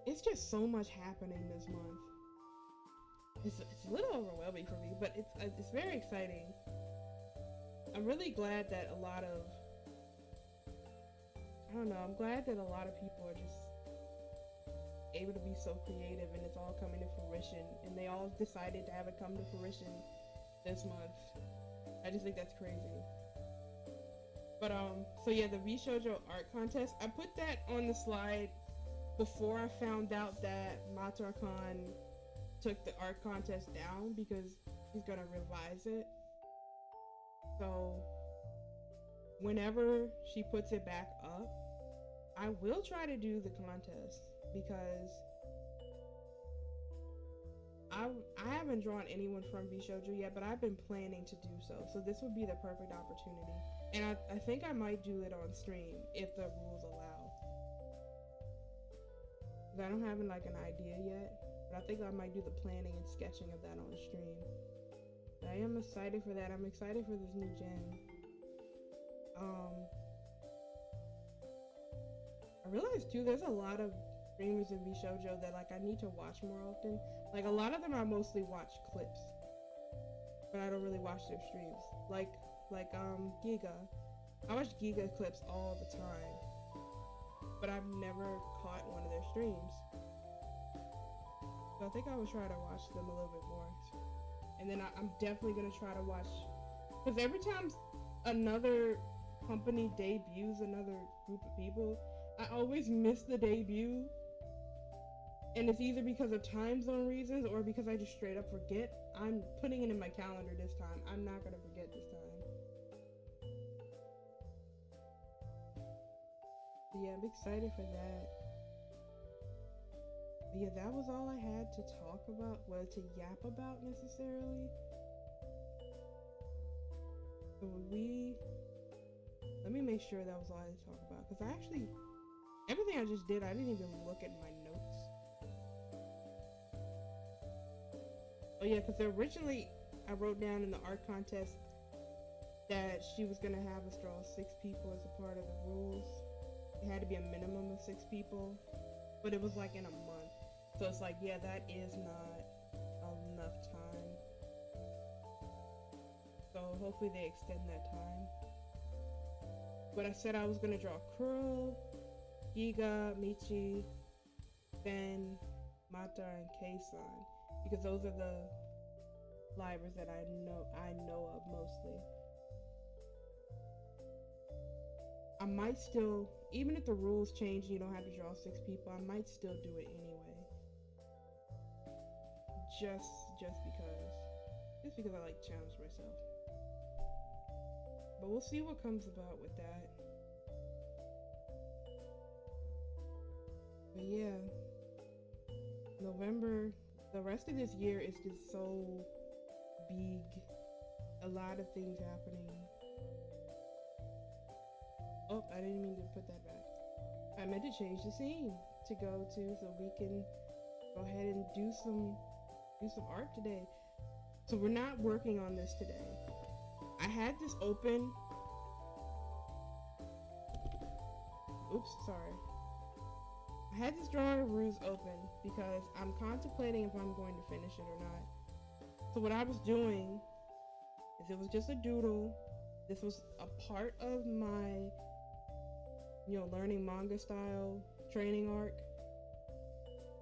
S1: It's just so much happening this month. It's a little overwhelming for me, but it's very exciting. I'm really glad that a lot of, I'm glad that a lot of people are just able to be so creative and it's all coming to fruition, and they all decided to have it come to fruition this month. I just think that's crazy. But so yeah, the V Shoujo art contest, I put that on the slide before I found out that Matara-kan took the art contest down because he's gonna revise it. So whenever she puts it back up, I will try to do the contest because I haven't drawn anyone from V Shoujo yet, but I've been planning to do so. So this would be the perfect opportunity. And I think I might do it on stream if the rules allow. I don't have like an idea yet, but I think I might do the planning and sketching of that on stream. But I am excited for that. I'm excited for this new gen. I realized too, there's a lot of streamers in Bishojo that like I need to watch more often. Like a lot of them I mostly watch clips, but I don't really watch their streams. Like Giga. I watch Giga clips all the time, but I've never caught one of their streams. So I think I would try to watch them a little bit more. And then I'm definitely gonna try to watch, because every time another company debuts another group of people, I always miss the debut. And it's either because of time zone reasons or because I just straight up forget. I'm putting it in my calendar this time. I'm not gonna forget this time. But yeah, I'm excited for that. But yeah, that was all I had to talk about, well, to yap about necessarily. So let me make sure that was all I had to talk about, because everything I just did, I didn't even look at my notes. Oh yeah, because originally I wrote down in the art contest that she was gonna have us draw 6 people as a part of the rules. It had to be a minimum of 6 people, but it was like in a month. So it's like, yeah, that is not enough time. So hopefully they extend that time. But I said I was gonna draw Kuro, Giga, Michi, Ben, Mata, and Kei-san, because those are the livers that I know of mostly. I might still, even if the rules change and you don't have to draw 6 people, I might still do it anyway. Just because I like to challenge myself. But we'll see what comes about with that. But yeah, November, the rest of this year is just so big. A lot of things happening. Oh, I didn't mean to put that back. I meant to change the scene to go to so we can go ahead and do some art today. So we're not working on this today. I had this open. Oops, sorry. I had this drawing of Ruse open because I'm contemplating if I'm going to finish it or not. So what I was doing is, it was just a doodle. This was a part of my, learning manga style training arc.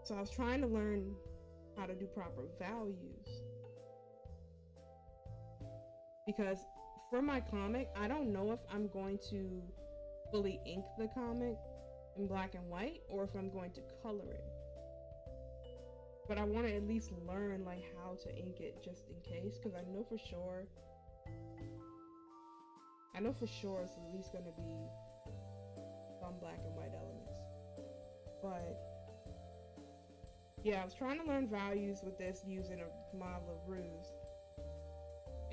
S1: So I was trying to learn how to do proper values. Because for my comic, I don't know if I'm going to fully ink the comic in black and white or if I'm going to color it. But I want to at least learn like how to ink it just in case, because I know for sure it's at least going to be some black and white elements. But yeah, I was trying to learn values with this using a model of Ruse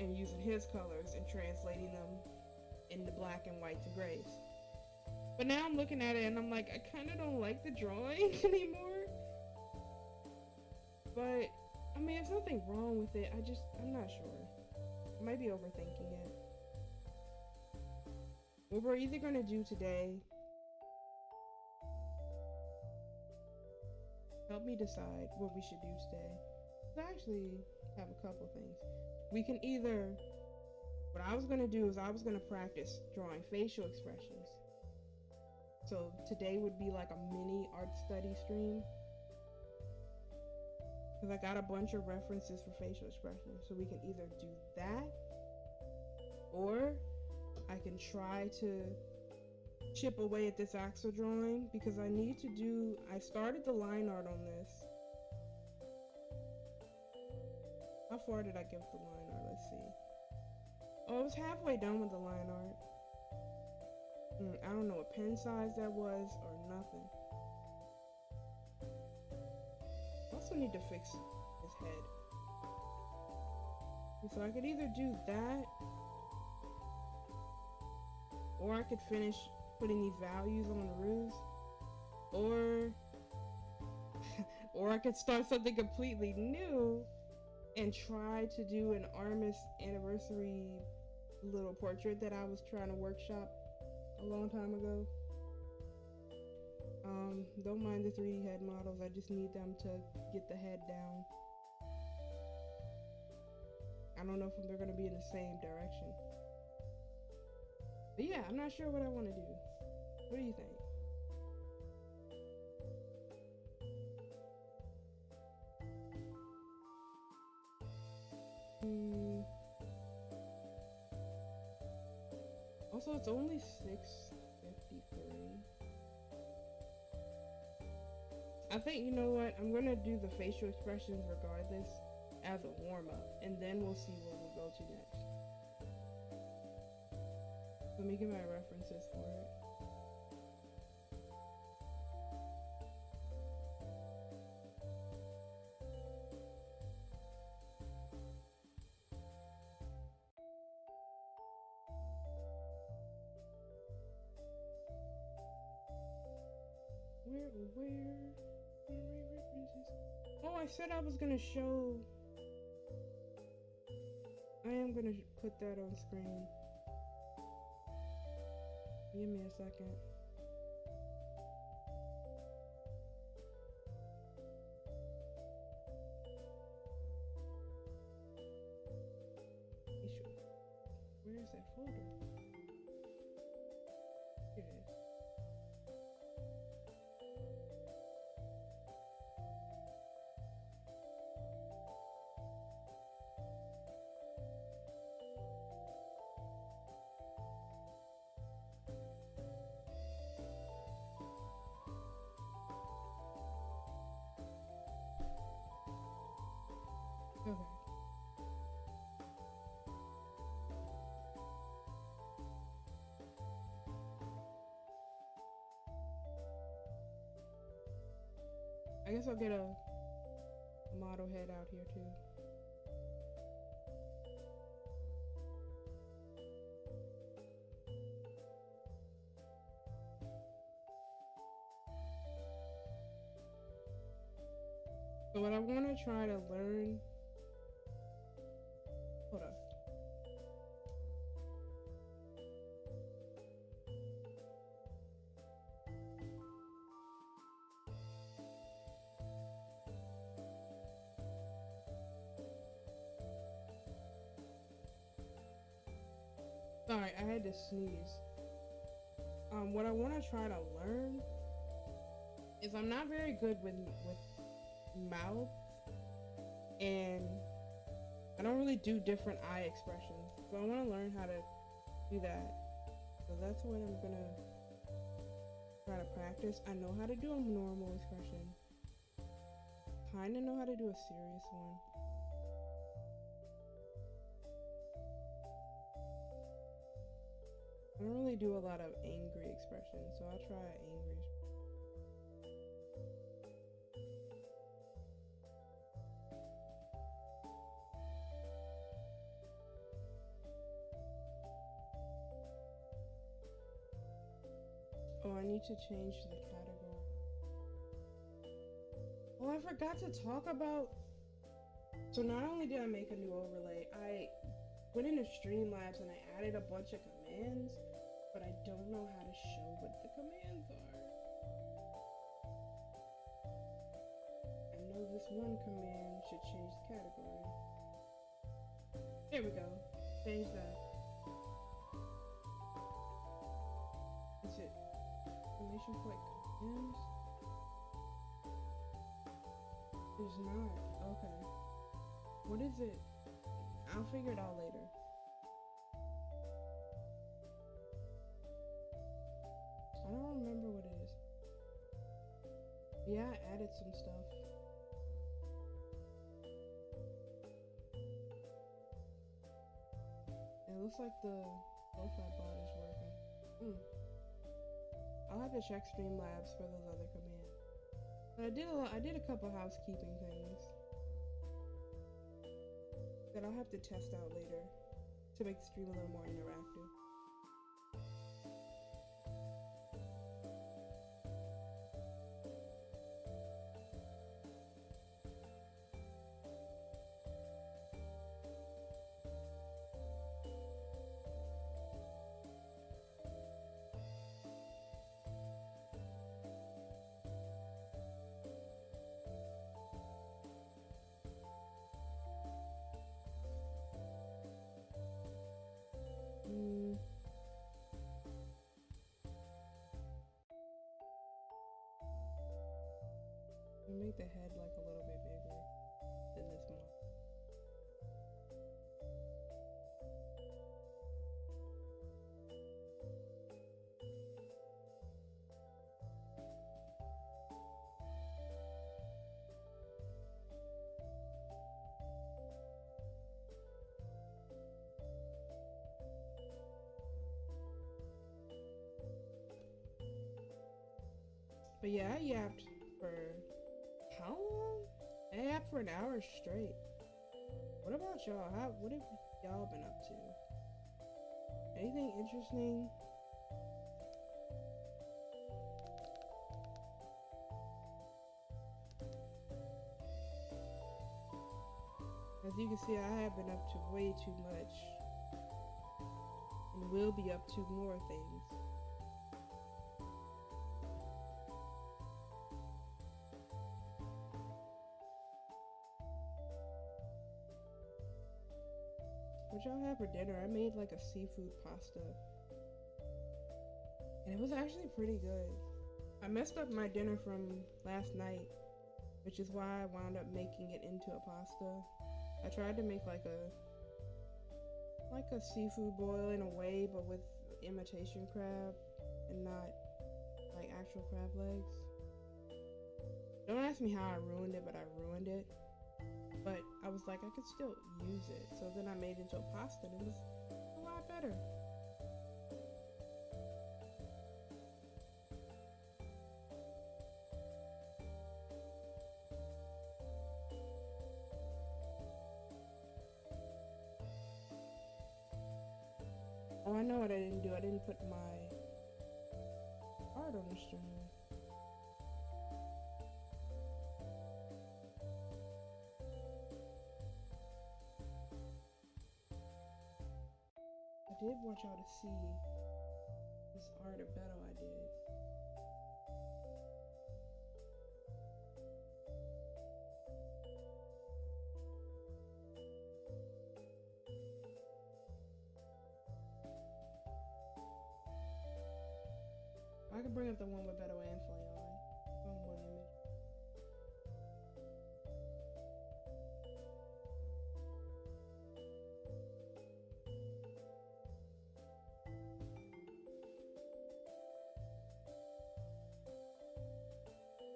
S1: and using his colors and translating them into black and white to grays. But now I'm looking at it and I'm like, I kind of don't like the drawing anymore. But I mean, there's nothing wrong with it. I'm not sure. I might be overthinking it. What we're either going to do today, help me decide what we should do today. I actually have a couple things. We can either, what I was going to do is I was going to practice drawing facial expressions. So today would be like a mini art study stream, because I got a bunch of references for facial expressions. So we can either do that, or I can try to chip away at this axle drawing, because I started the line art on this. How far did I give the line art? Let's see. Oh, I was halfway done with the line art. I don't know what pen size that was or nothing. I also need to fix his head. So I could either do that, or I could finish putting these values on the Ruse, or I could start something completely new and try to do an Armis anniversary little portrait that I was trying to workshop a long time ago. Don't mind the 3D head models. I just need them to get the head down. I don't know if they're gonna be in the same direction. But yeah, I'm not sure what I want to do. What do you think? Also, it's only 6:53. I think, you know what? I'm gonna do the facial expressions regardless as a warm-up, and then we'll see where we'll go to next. Let me get my references for it. Where references? Oh, I said I was gonna show. I am gonna put that on screen. Give me a second. Where is that folder? Here it is. Okay. I guess I'll get a model head out here too. So what I want to try to learn. Hold up. Sorry, I had to sneeze. What I want to try to learn is I'm not very good with mouth, and I don't really do different eye expressions. So I want to learn how to do that. So that's what I'm gonna try to practice. I know how to do a normal expression. Kinda know how to do a serious one. I don't really do a lot of angry expressions, so I'll try angry. Oh, I need to change the category. Oh, I forgot to talk about. So not only did I make a new overlay, I went into Streamlabs and I added a bunch of commands, but I don't know how to show what the commands are. I know this one command should change the category. There we go. Change that. Is it exclamation point commands? There's not. Okay. What is it? I'll figure it out later. I don't remember what it is. Yeah, I added some stuff. It looks like the profile bot is working. I'll have to check Streamlabs for those other commands. But I did a couple housekeeping things that I'll have to test out later to make the stream a little more interactive. Mm, we make the head like a little bit bigger than this one. But yeah, I yapped for how long? I yapped for an hour straight. What about y'all? What have y'all been up to? Anything interesting? As you can see, I have been up to way too much. And will be up to more things. What y'all have for dinner? I made like a seafood pasta. And it was actually pretty good. I messed up my dinner from last night, which is why I wound up making it into a pasta. I tried to make like a seafood boil in a way, but with imitation crab and not like actual crab legs. Don't ask me how I ruined it, but I ruined it. But I was like, I could still use it. So then I made it into a pasta and it was a lot better. Oh, I know what I didn't do. I didn't put my card on the stream. I did want y'all to see this art of Beto I did. I can bring up the one with Beto and Flayon. On one image.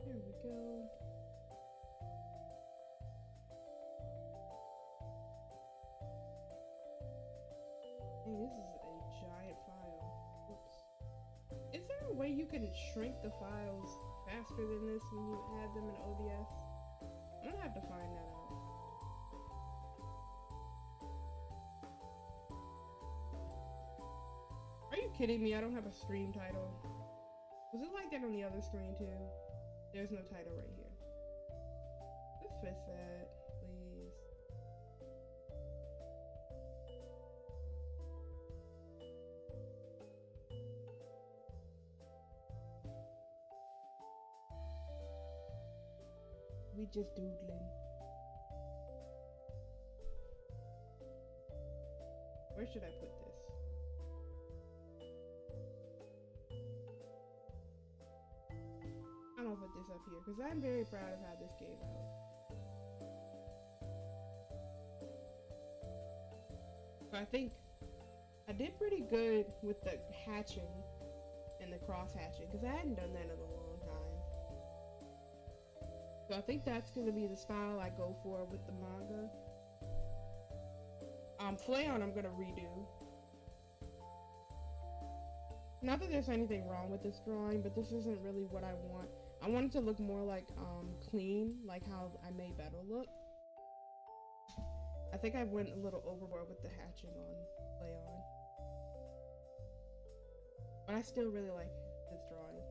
S1: There we go. Hey, this is a giant file. Whoops. Is there a way you can shrink the files faster than this when you add them in OBS? I'm gonna have to find that out. Are you kidding me? I don't have a stream title. Was it like that on the other screen too? There's no title right here. Let's fix that, please. We just doodling. Where should I put this? I'm gonna put this up here because I'm very proud of how this came out. So I think I did pretty good with the hatching and the cross hatching because I hadn't done that in a long time. So I think that's gonna be the style I go for with the manga. Flayon I'm gonna redo. Not that there's anything wrong with this drawing, but this isn't really what I want. I want it to look more like clean, like how I made Beto look. I think I went a little overboard with the hatching on Flayon. But I still really like this drawing.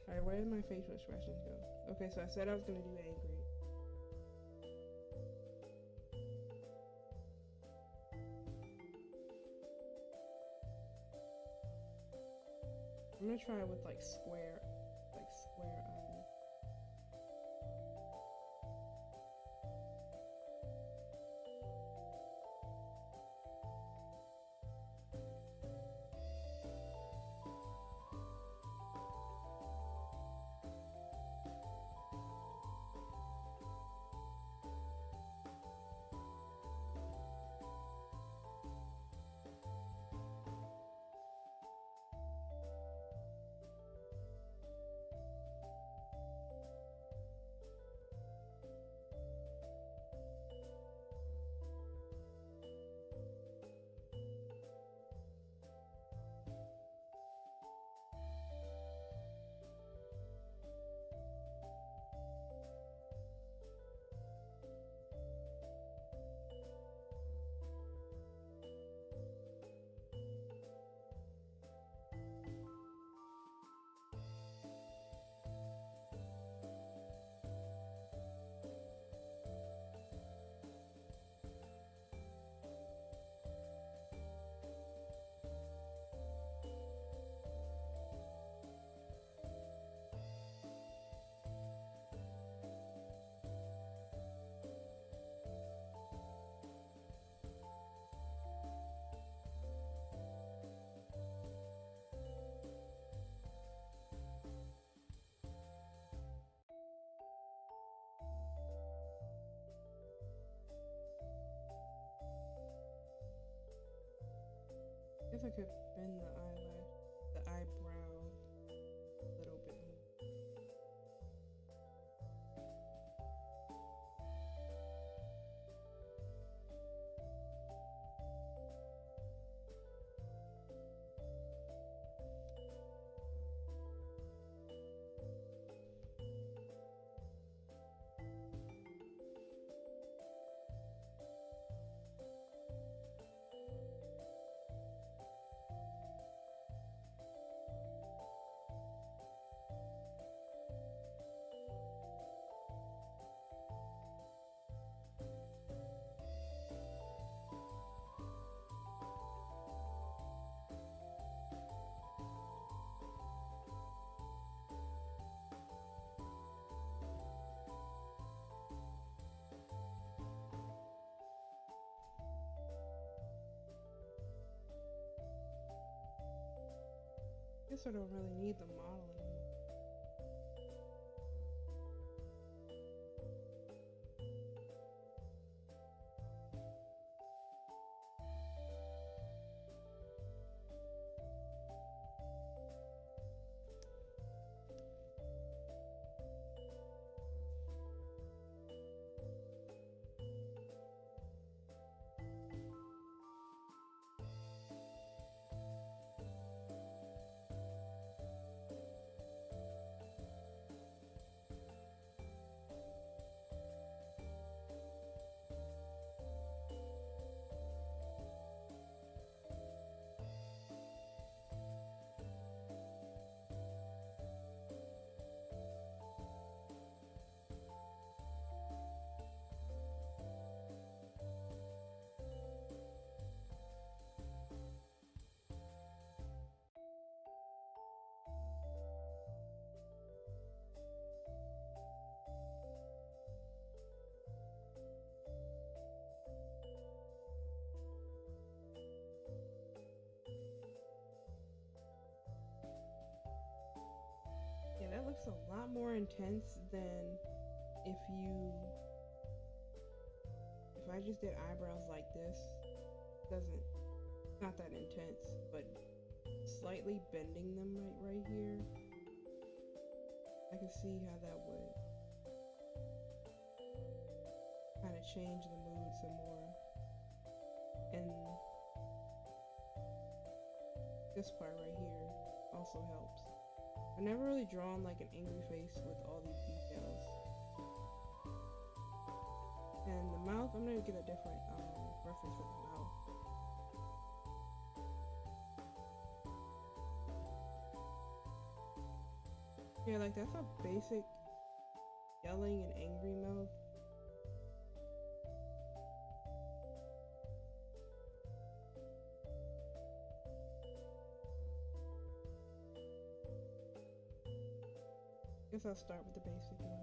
S1: Alright, where did my facial expressions go? Okay, so I said I was gonna do angry. I'm gonna try it with like square eyes. I guess I could bend the eyebrow a little bit more. I guess I don't really need the model anymore. Yeah, that looks a lot more intense than if you if I just did eyebrows like this. Doesn't not that intense, but slightly bending them right here, I can see how that would kind of change the mood some more. And this part right here also helps. I've never really drawn like an angry face with all these details. And the mouth, I'm gonna get a different reference for the mouth. Yeah, like that's a basic yelling and angry mouth. Guess I'll start with the basic one.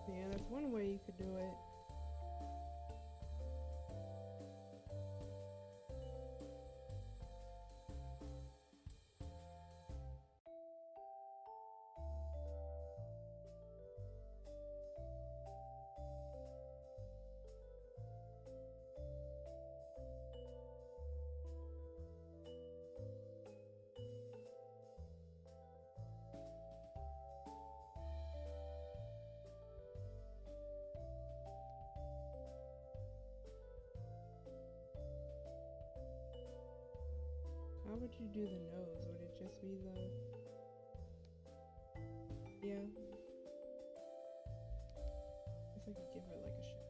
S1: Yeah, that's one way you could do it. How would you do the nose? Would it just be the... Yeah. Guess I could give it like a shot.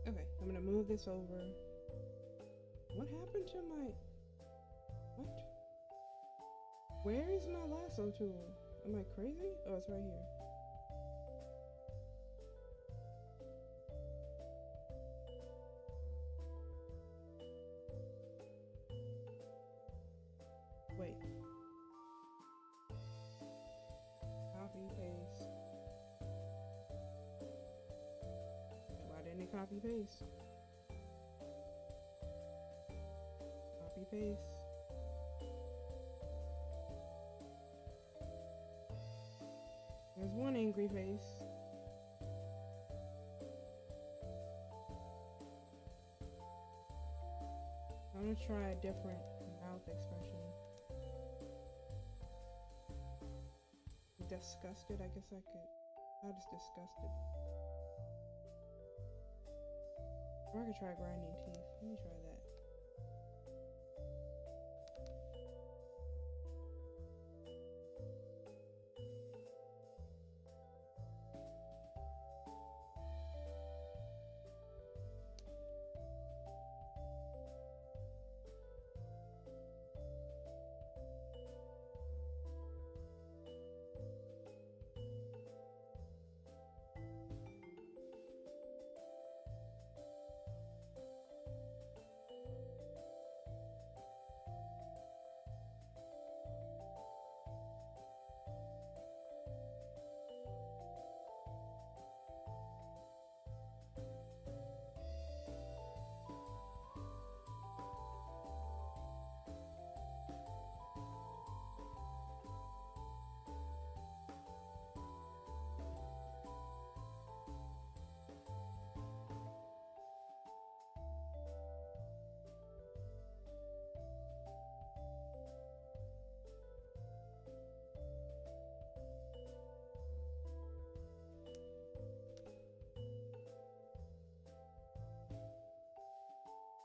S1: Okay, I'm gonna move this over. What happened to my... What? Where is my lasso tool? Am I crazy? Oh, it's right here. Wait. Copy, paste. Why didn't it copy, paste? Copy, paste. There's one angry face. I'm gonna try a different mouth expression. Disgusted, I guess I could. Not as disgusted. Or I could try grinding teeth. Let me try that.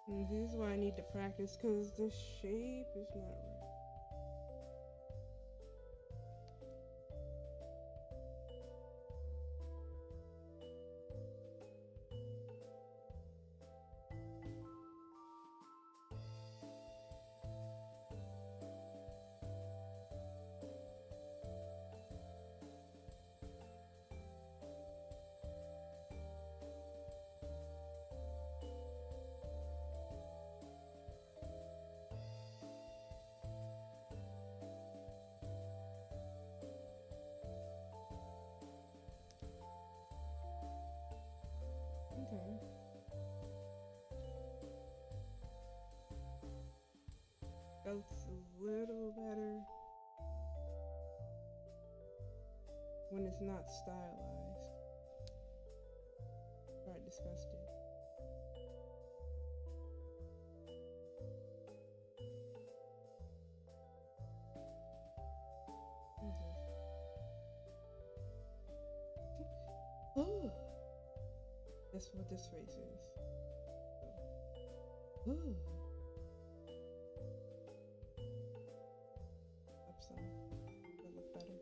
S1: And this is why I need to practice, because the shape is not right. Goat's a little better when it's not stylized. Alright, disgusted. Oh, that's what this face is. Ooh. Up some. That look better.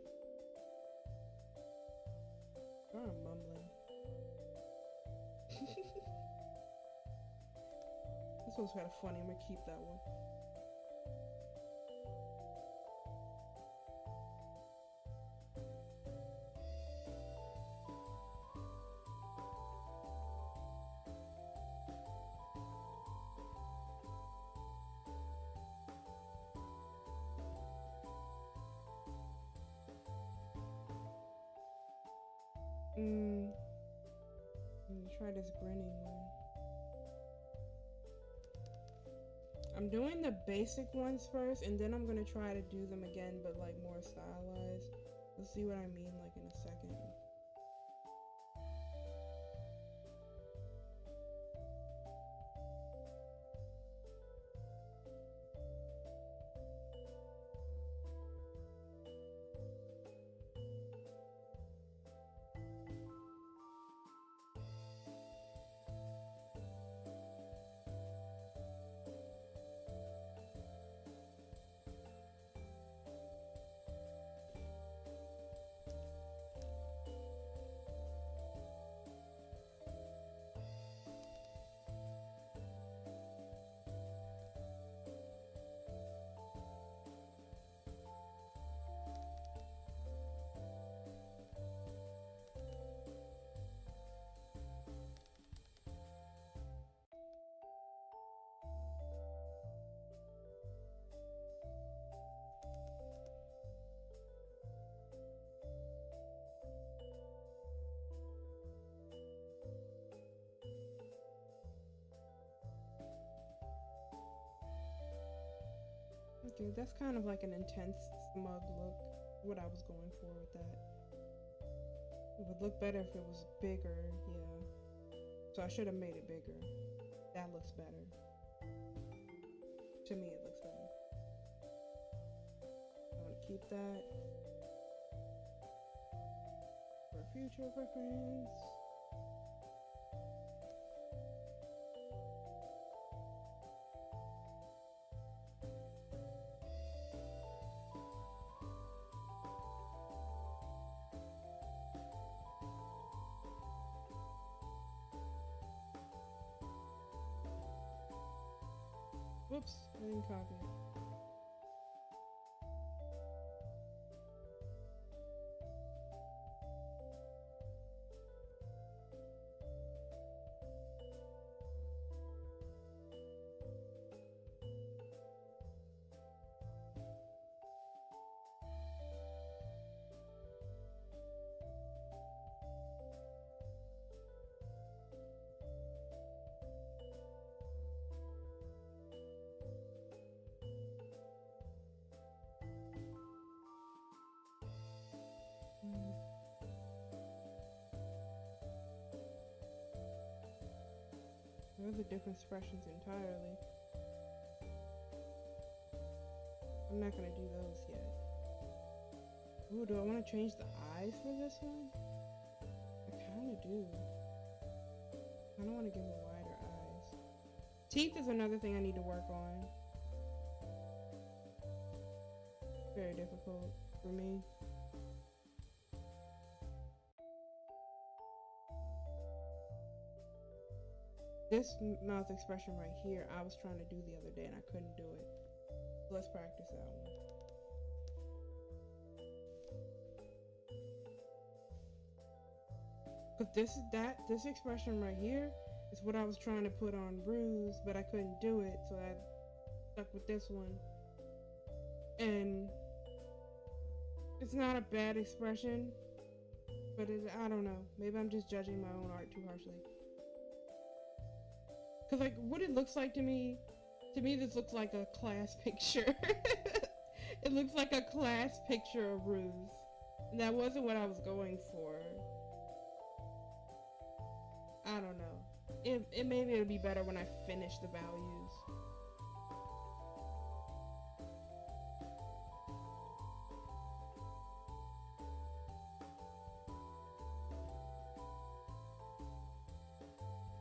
S1: Oh, I'm mumbling. This one's kind of funny. I'm gonna keep that one. Let me try this grinning one. I'm doing the basic ones first, and then I'm gonna try to do them again, but like more stylized. You'll see what I mean like in a second. Okay, that's kind of like an intense, smug look. What I was going for with that. It would look better if it was bigger, yeah. So I should have made it bigger. That looks better. To me, it looks better. I want to keep that for future reference. Whoops, I didn't copy it. Those are different expressions entirely. I'm not gonna do those yet. Ooh, do I want to change the eyes for this one? I kinda do. I don't want to give them wider eyes. Teeth is another thing I need to work on. Very difficult for me. This mouth expression right here, I was trying to do the other day and I couldn't do it. So let's practice that one. Cause this expression right here is what I was trying to put on Bruise, but I couldn't do it, so I stuck with this one. And it's not a bad expression, but I don't know. Maybe I'm just judging my own art too harshly. Cause like what it looks like to me To me, this looks like a class picture. It looks like a class picture of Ruse. And that wasn't what I was going for. I don't know. It maybe it'll be better when I finish the values.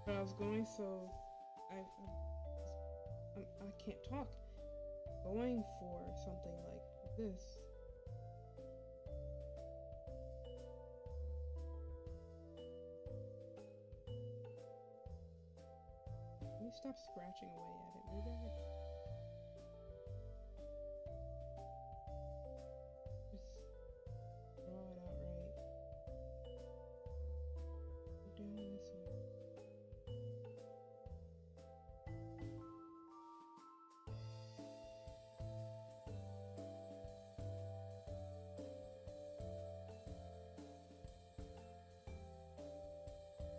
S1: But I was going so I can't talk. Going for something like this. Let me stop scratching away at it. Maybe I could just draw it out right. Go down this one.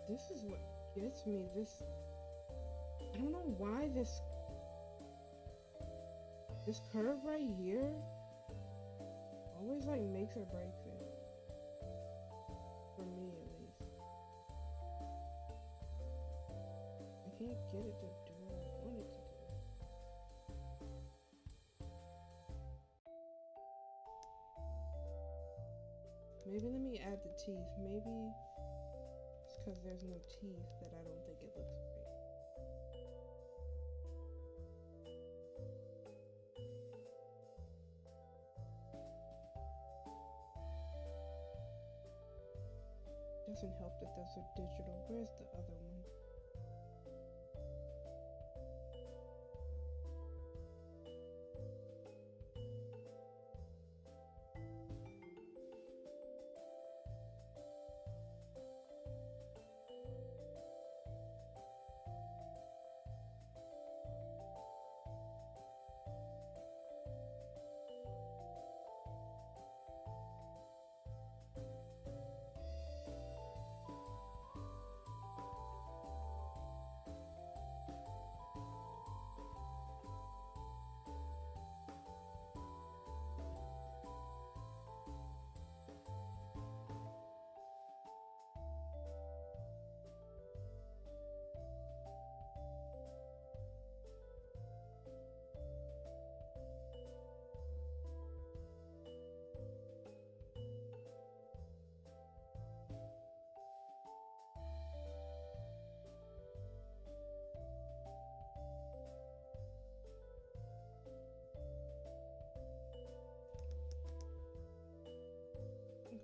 S1: This is what gets me. I don't know why this curve right here always like makes or breaks it. For me at least. I can't get it to do what I want it to do. Maybe let me add the teeth. Maybe it's because there's no teeth that I don't think it looks great. Doesn't help that those are digital. Where's the other one?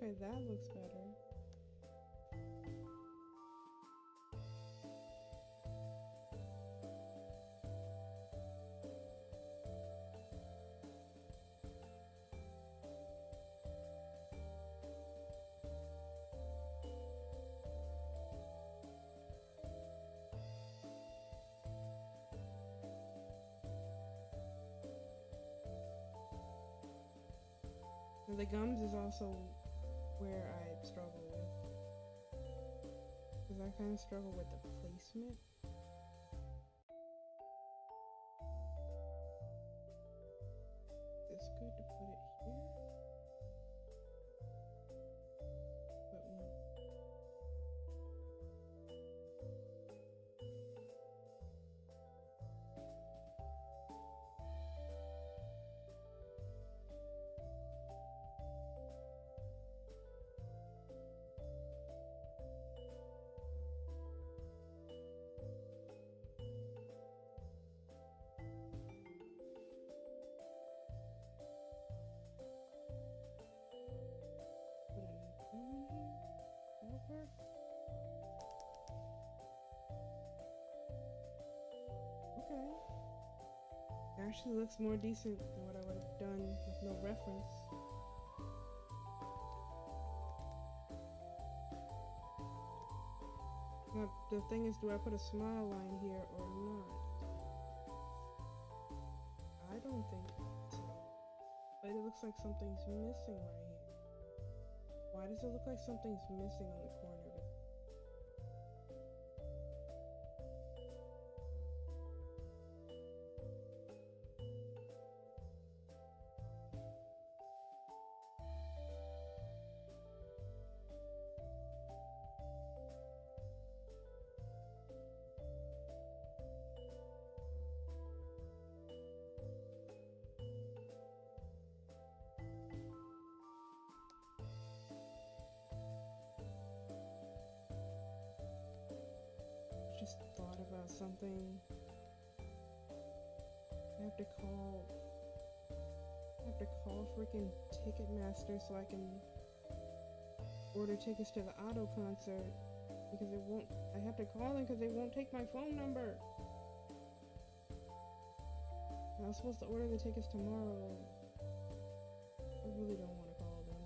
S1: Okay, that looks better. And the gums is also where I struggle with. Because I kind of struggle with the placement. It's good to put it here. But okay. It actually looks more decent than what I would have done with no reference. Now, the thing is, do I put a smile line here or not? I don't think so. But it looks like something's missing right here. Why does it look like something's missing on the corner of it? something. I have to call. I have to call freaking Ticketmaster so I can order tickets to the Auto concert because it won't. I have to call them because they won't take my phone number. I was supposed to order the tickets tomorrow. I really don't want to call them.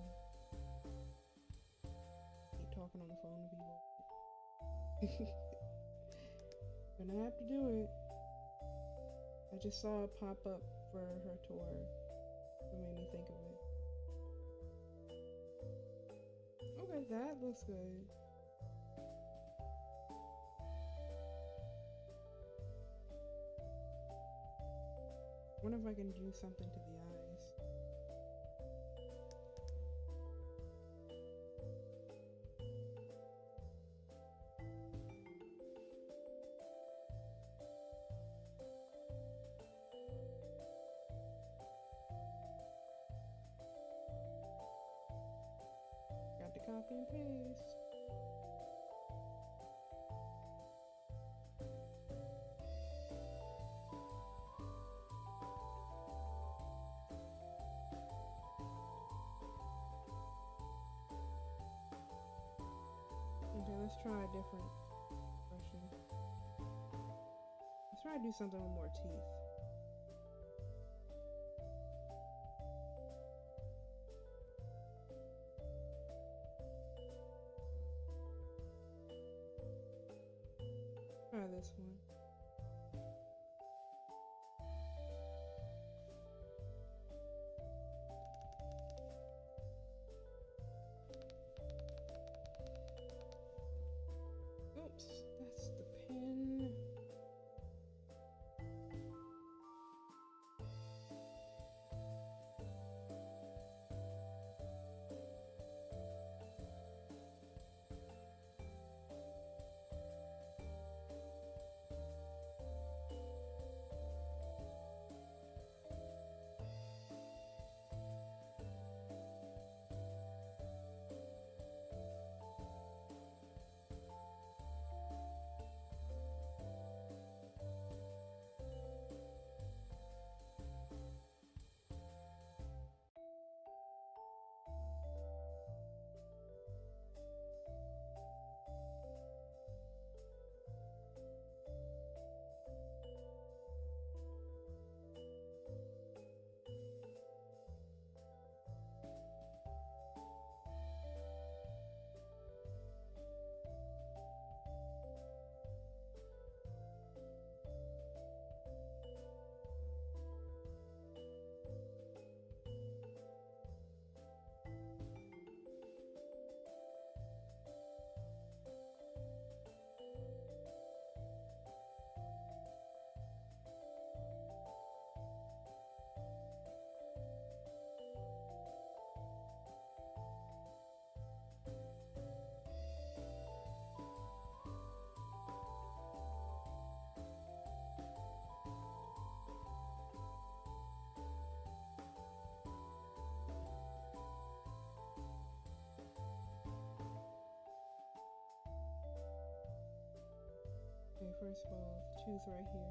S1: I hate talking on the phone to people. Gonna have to do it. I just saw it pop up for her tour. It made me think of it. Okay, that looks good. I wonder if I can do something to the eyes. Got to copy and paste. Okay, let's try a different brushing. Let's try to do something with more teeth. Try this one. Oops, that's the pen. Okay, first of all, tooth right here.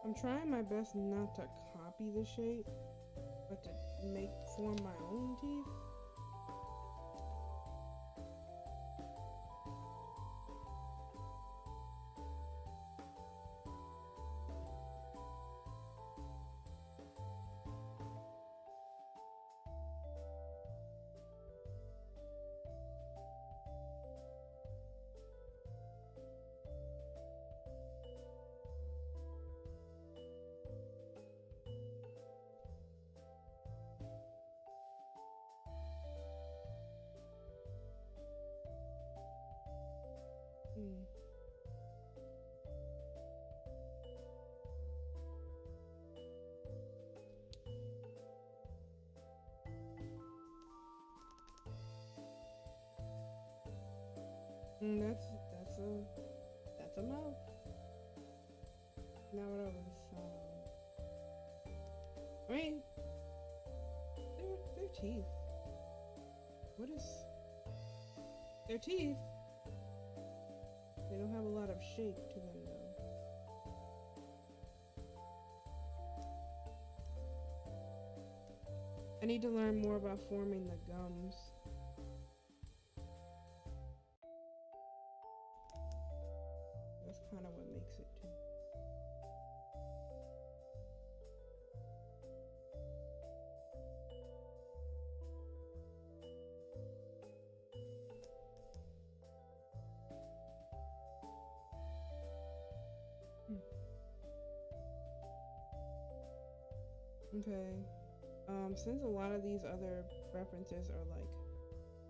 S1: I'm trying my best not to copy the shape, but to form my own teeth. Hmm. That's a mouth. Now what I was I mean, they're teeth. What is their teeth? They don't have a lot of shape to them though. I need to learn more about forming the gums. That's kind of what makes it too. Okay. Since a lot of these other references are like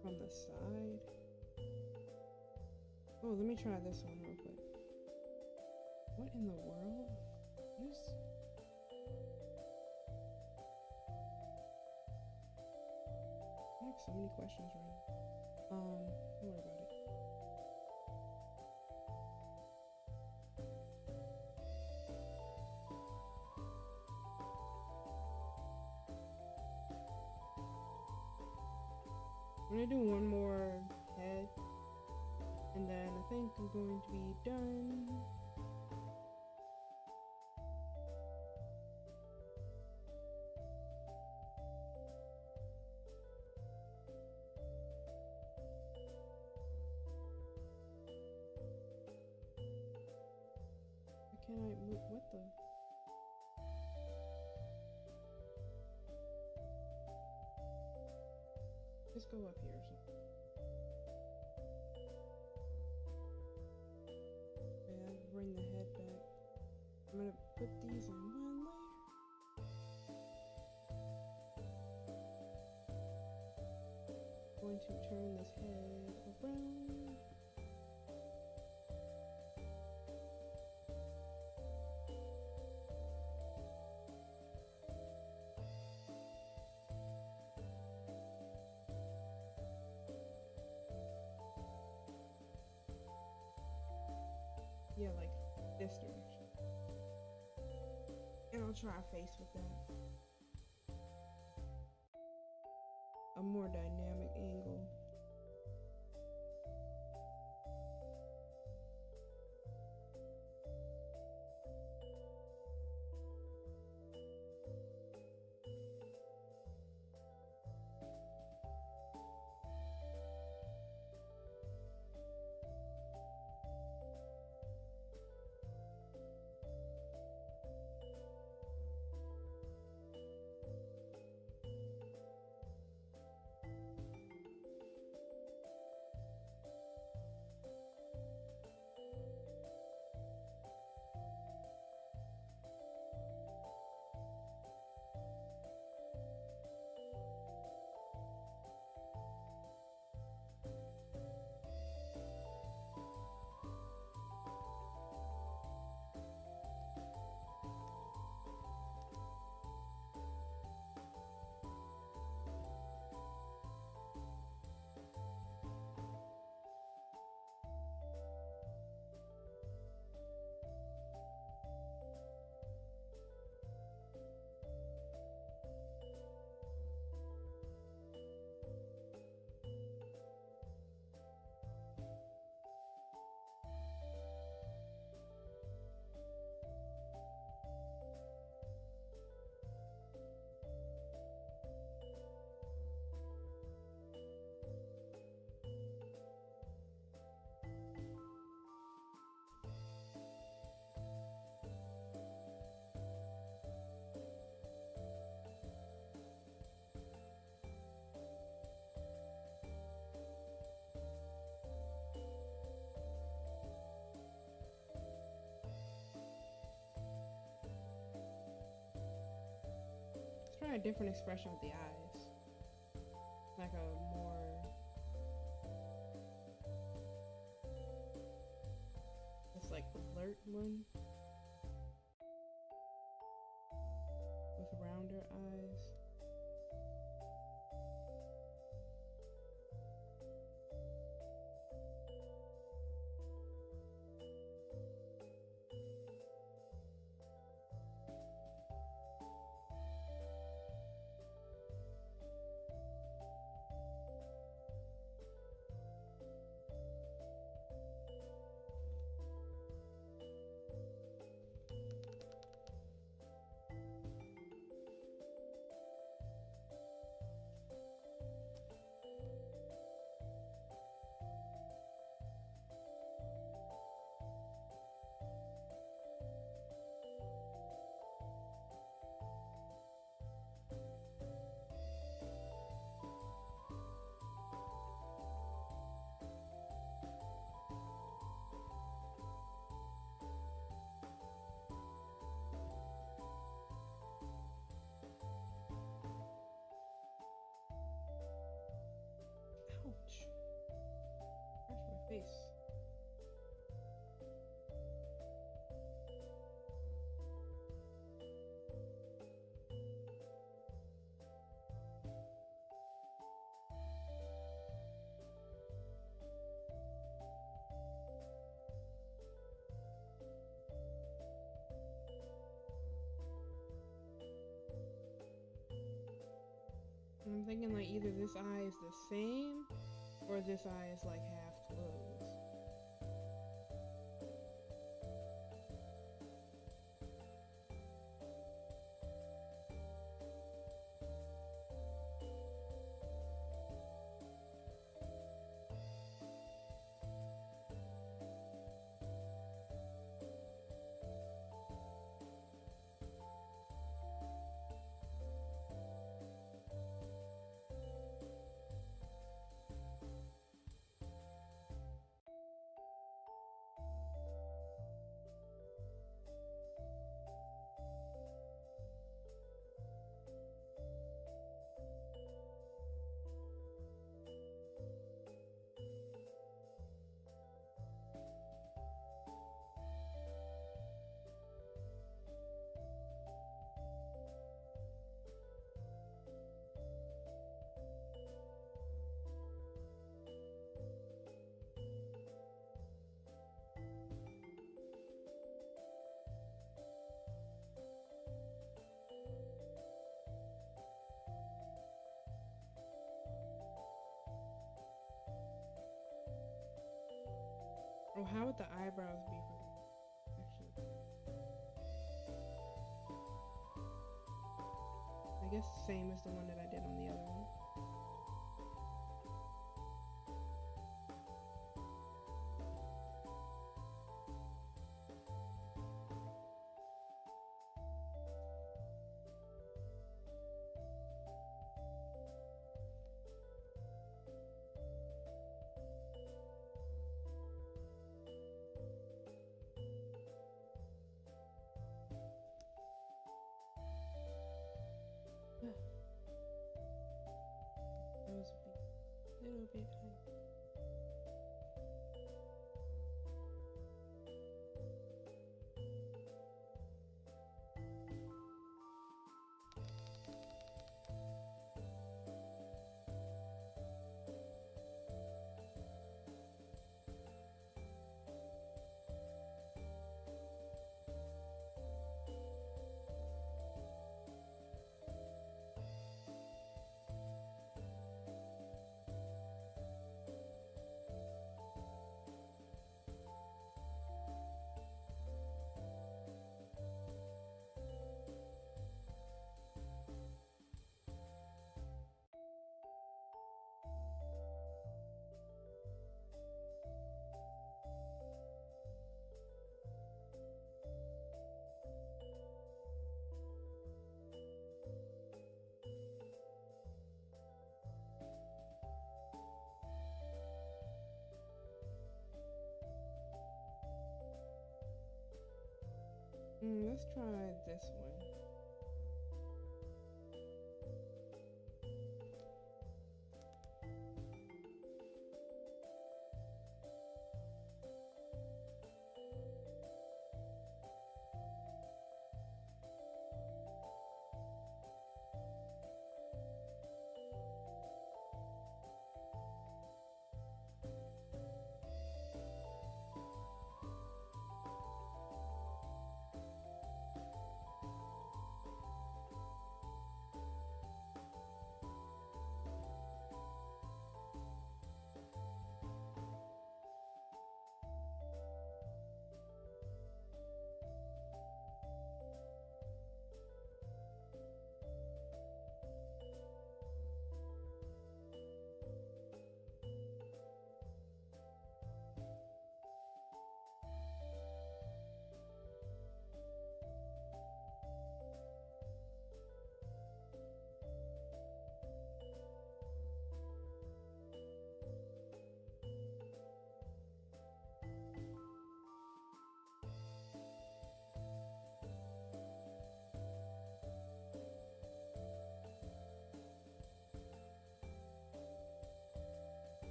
S1: from the side. Oh, let me try this one real quick. What in the world? This. I have so many questions right now. Don't worry about it. I'm gonna do one more head, and then I think I'm going to be done. Can I move? What the? Just go up here or something. Okay, I bring the head back. I'm gonna put these in one layer. Going to turn this head around. Yeah, like this direction. And I'll try a face with that. A more dynamic angle. try a different expression with the eyes. Like a more... It's like alert one. With rounder eyes. Ouch. Scratch my face. I'm thinking like either this eye is the same or this eye is like half closed. Oh, how would the eyebrows be for that? Actually, I guess same as the one that I did on the other one. Nose a little bit high. Let's try this one.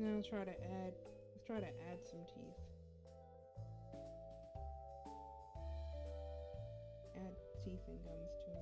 S1: Now let's try to add some teeth. Add teeth and gums to it.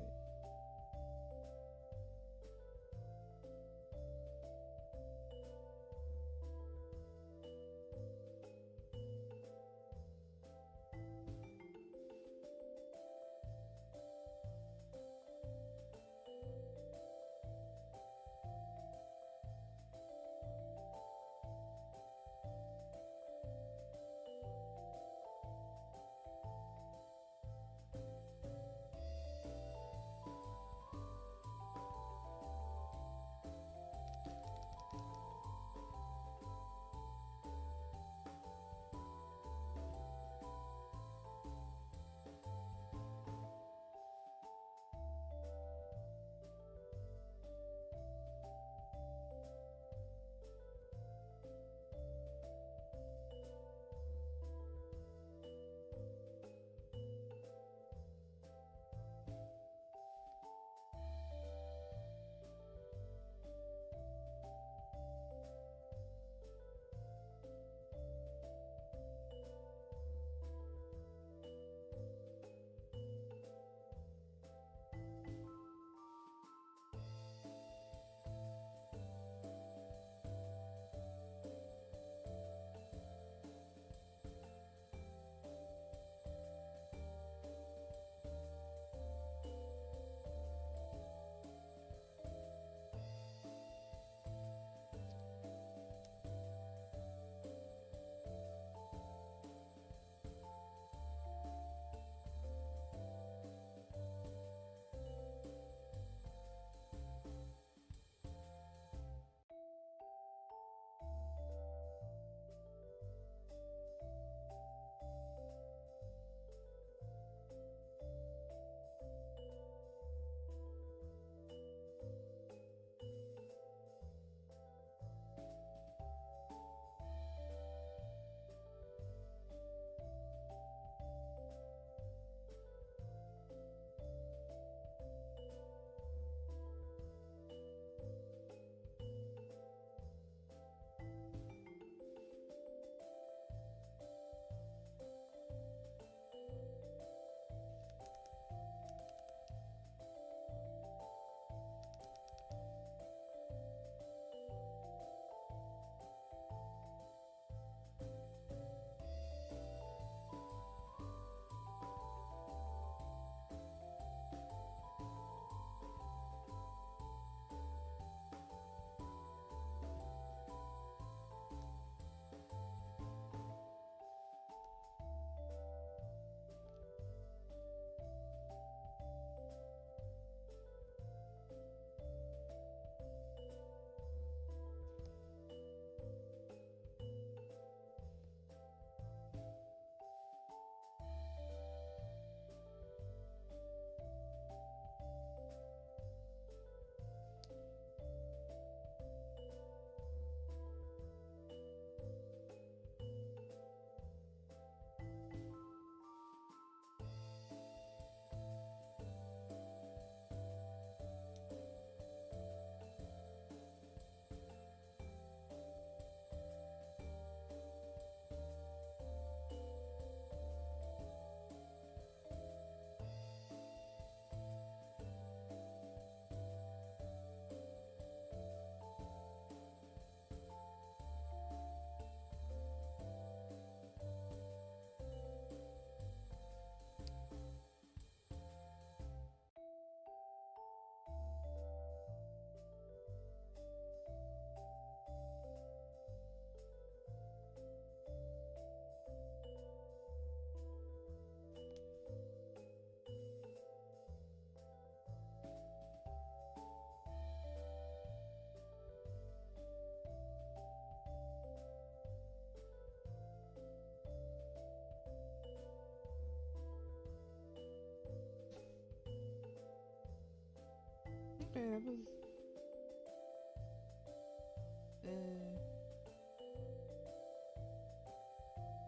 S1: Okay, it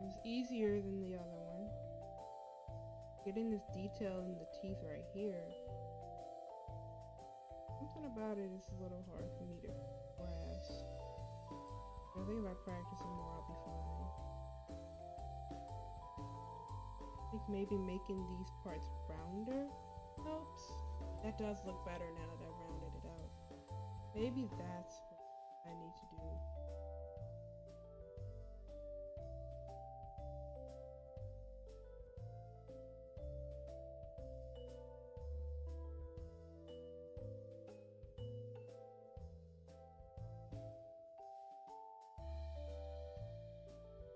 S1: was easier than the other one. Getting this detail in the teeth right here. Something about it is a little hard for me to grasp. I think if I practice it more, I'll be fine. I think maybe making these parts rounder helps. That does look better now that I rounded it out. Maybe that's what I need to do.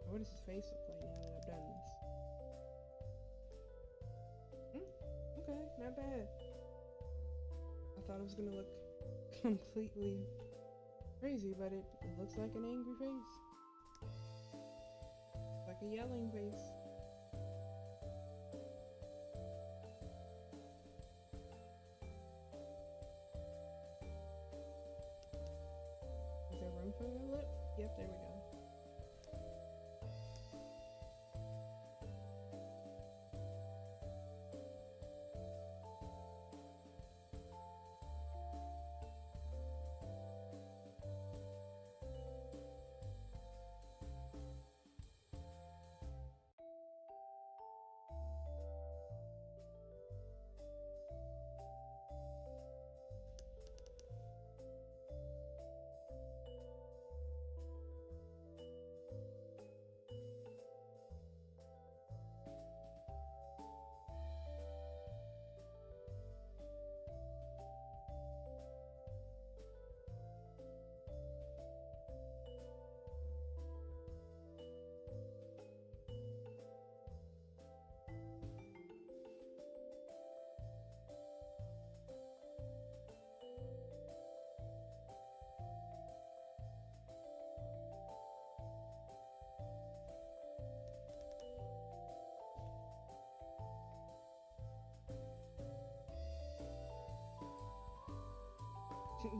S1: What does his face look like now that I've done this? Okay, not bad. I thought it was gonna look completely crazy, but it looks like an angry face. Like a yelling face. Is there room for a lip? Yep, there we go.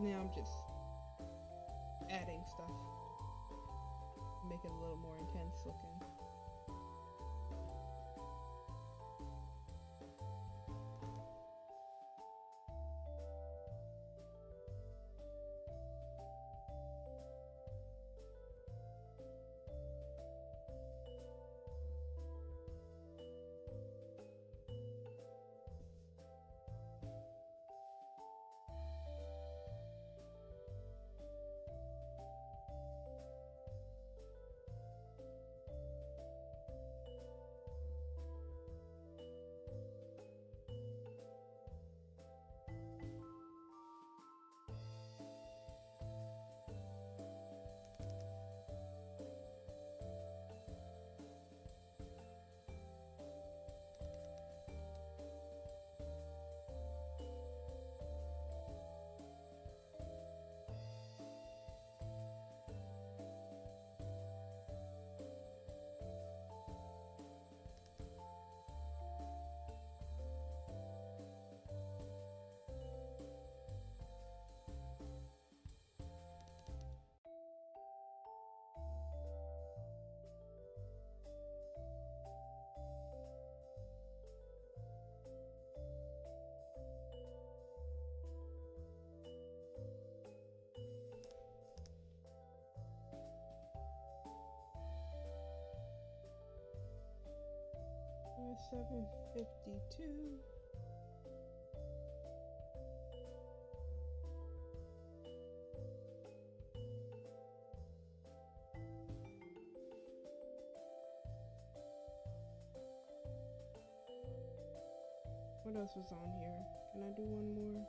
S1: Now I'm just adding stuff, make it a little more intense looking. We're 7:52. What else was on here? Can I do one more?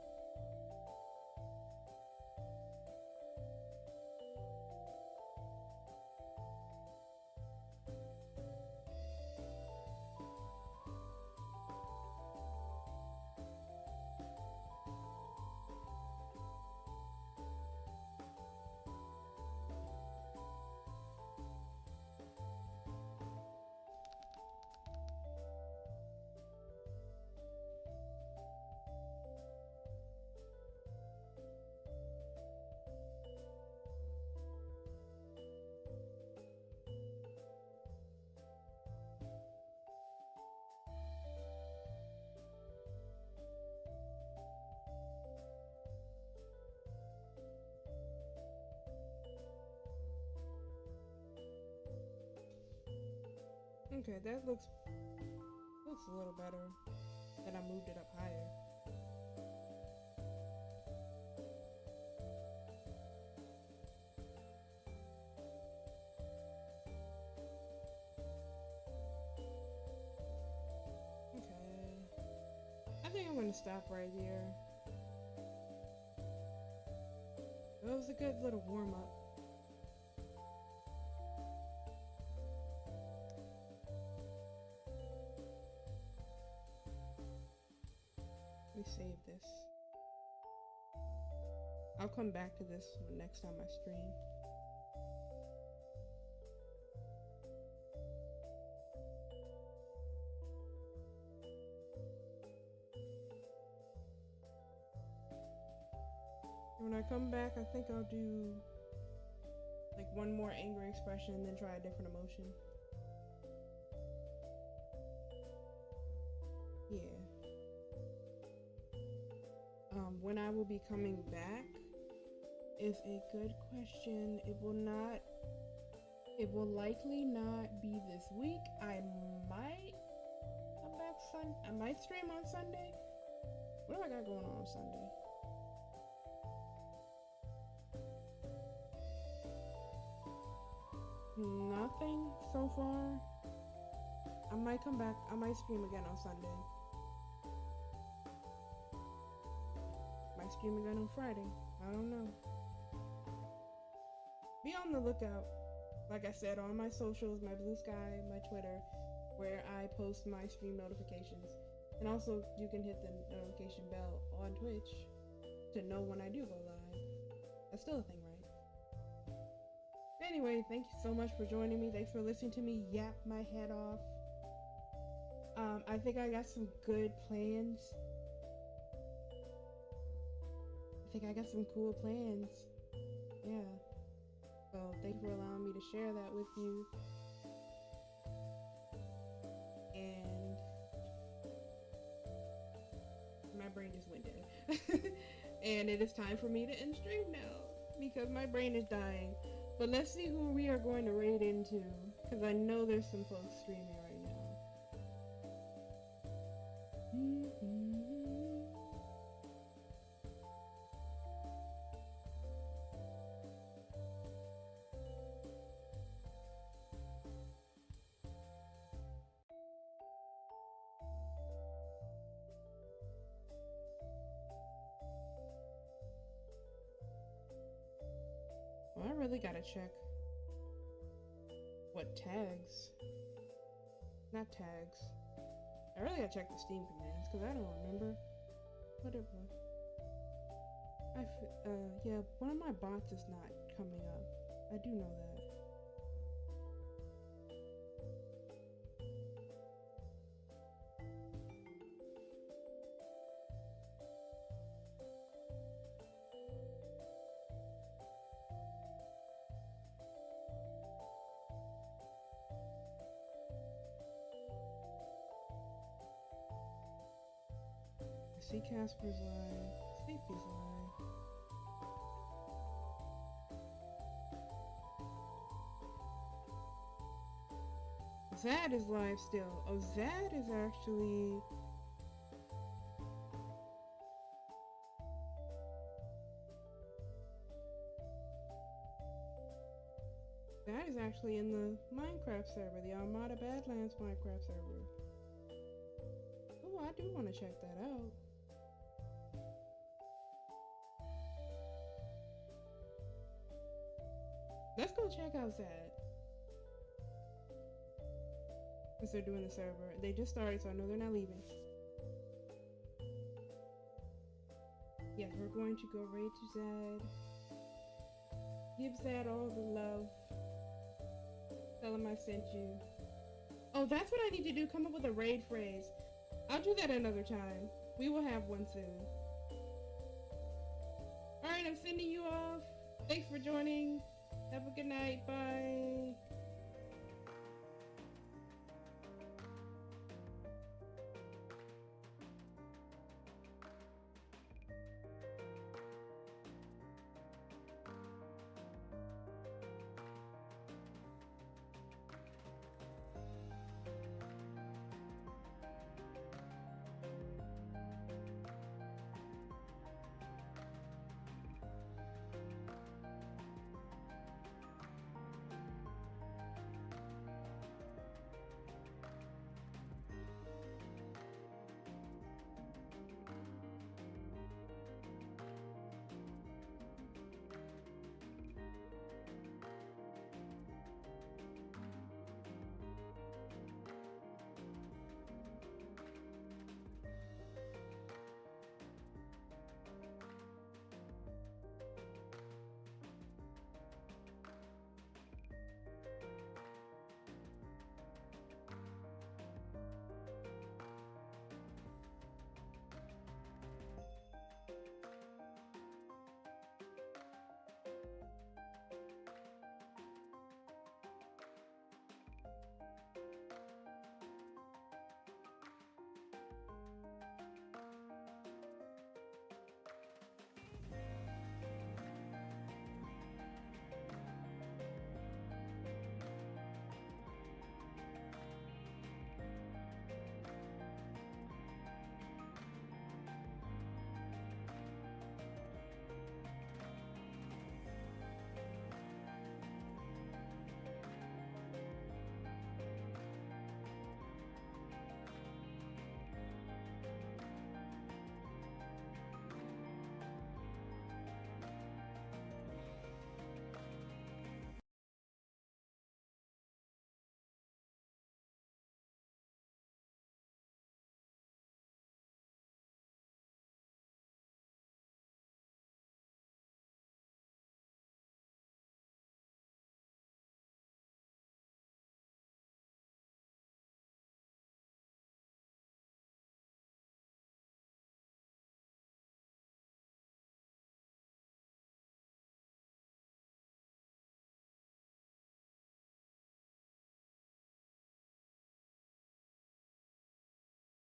S1: Okay, that looks a little better. That I moved it up higher. Okay. I think I'm gonna stop right here. It was a good little warm up. Let me save this. I'll come back to this next time I stream. When I come back, I think I'll do like one more angry expression and then try a different emotion. Yeah. When I will be coming back is a good question. It will likely not be this week. I might come back I might stream on Sunday. What do I got going on Sunday? Nothing so far. I might come back. I might stream again on Sunday. Might stream again on Friday. I don't know. Be on the lookout. Like I said, on my socials, my Blue Sky, my Twitter, where I post my stream notifications. And also, you can hit the notification bell on Twitch to know when I do go live. That's still a thing, right? Anyway, thank you so much for joining me. Thanks for listening to me yap my head off. I think I got some good plans. I think I got some cool plans. Yeah. So thank you for allowing me to share that with you. And my brain just went dead. And it is time for me to end stream now because my brain is dying. But let's see who we are going to raid into, because I know there's some folks streaming right now. Well, I really gotta check what tags. Not tags. I really gotta check the Steam commands because I don't remember what it was. Yeah, one of my bots is not coming up. I do know that. I see Casper's live. Sleepy's live. Zad is live still. Oh, Zad is actually... That is actually in the Minecraft server, the Armada Badlands Minecraft server. Oh, I do want to check that out. Let's go check out Zad. Since they're doing the server. They just started, so I know they're not leaving. Yes, we're going to go raid to Zad. Give Zad all the love. Tell him I sent you. Oh, that's what I need to do. Come up with a raid phrase. I'll do that another time. We will have one soon. Alright, I'm sending you off. Thanks for joining. Have a good night. Bye.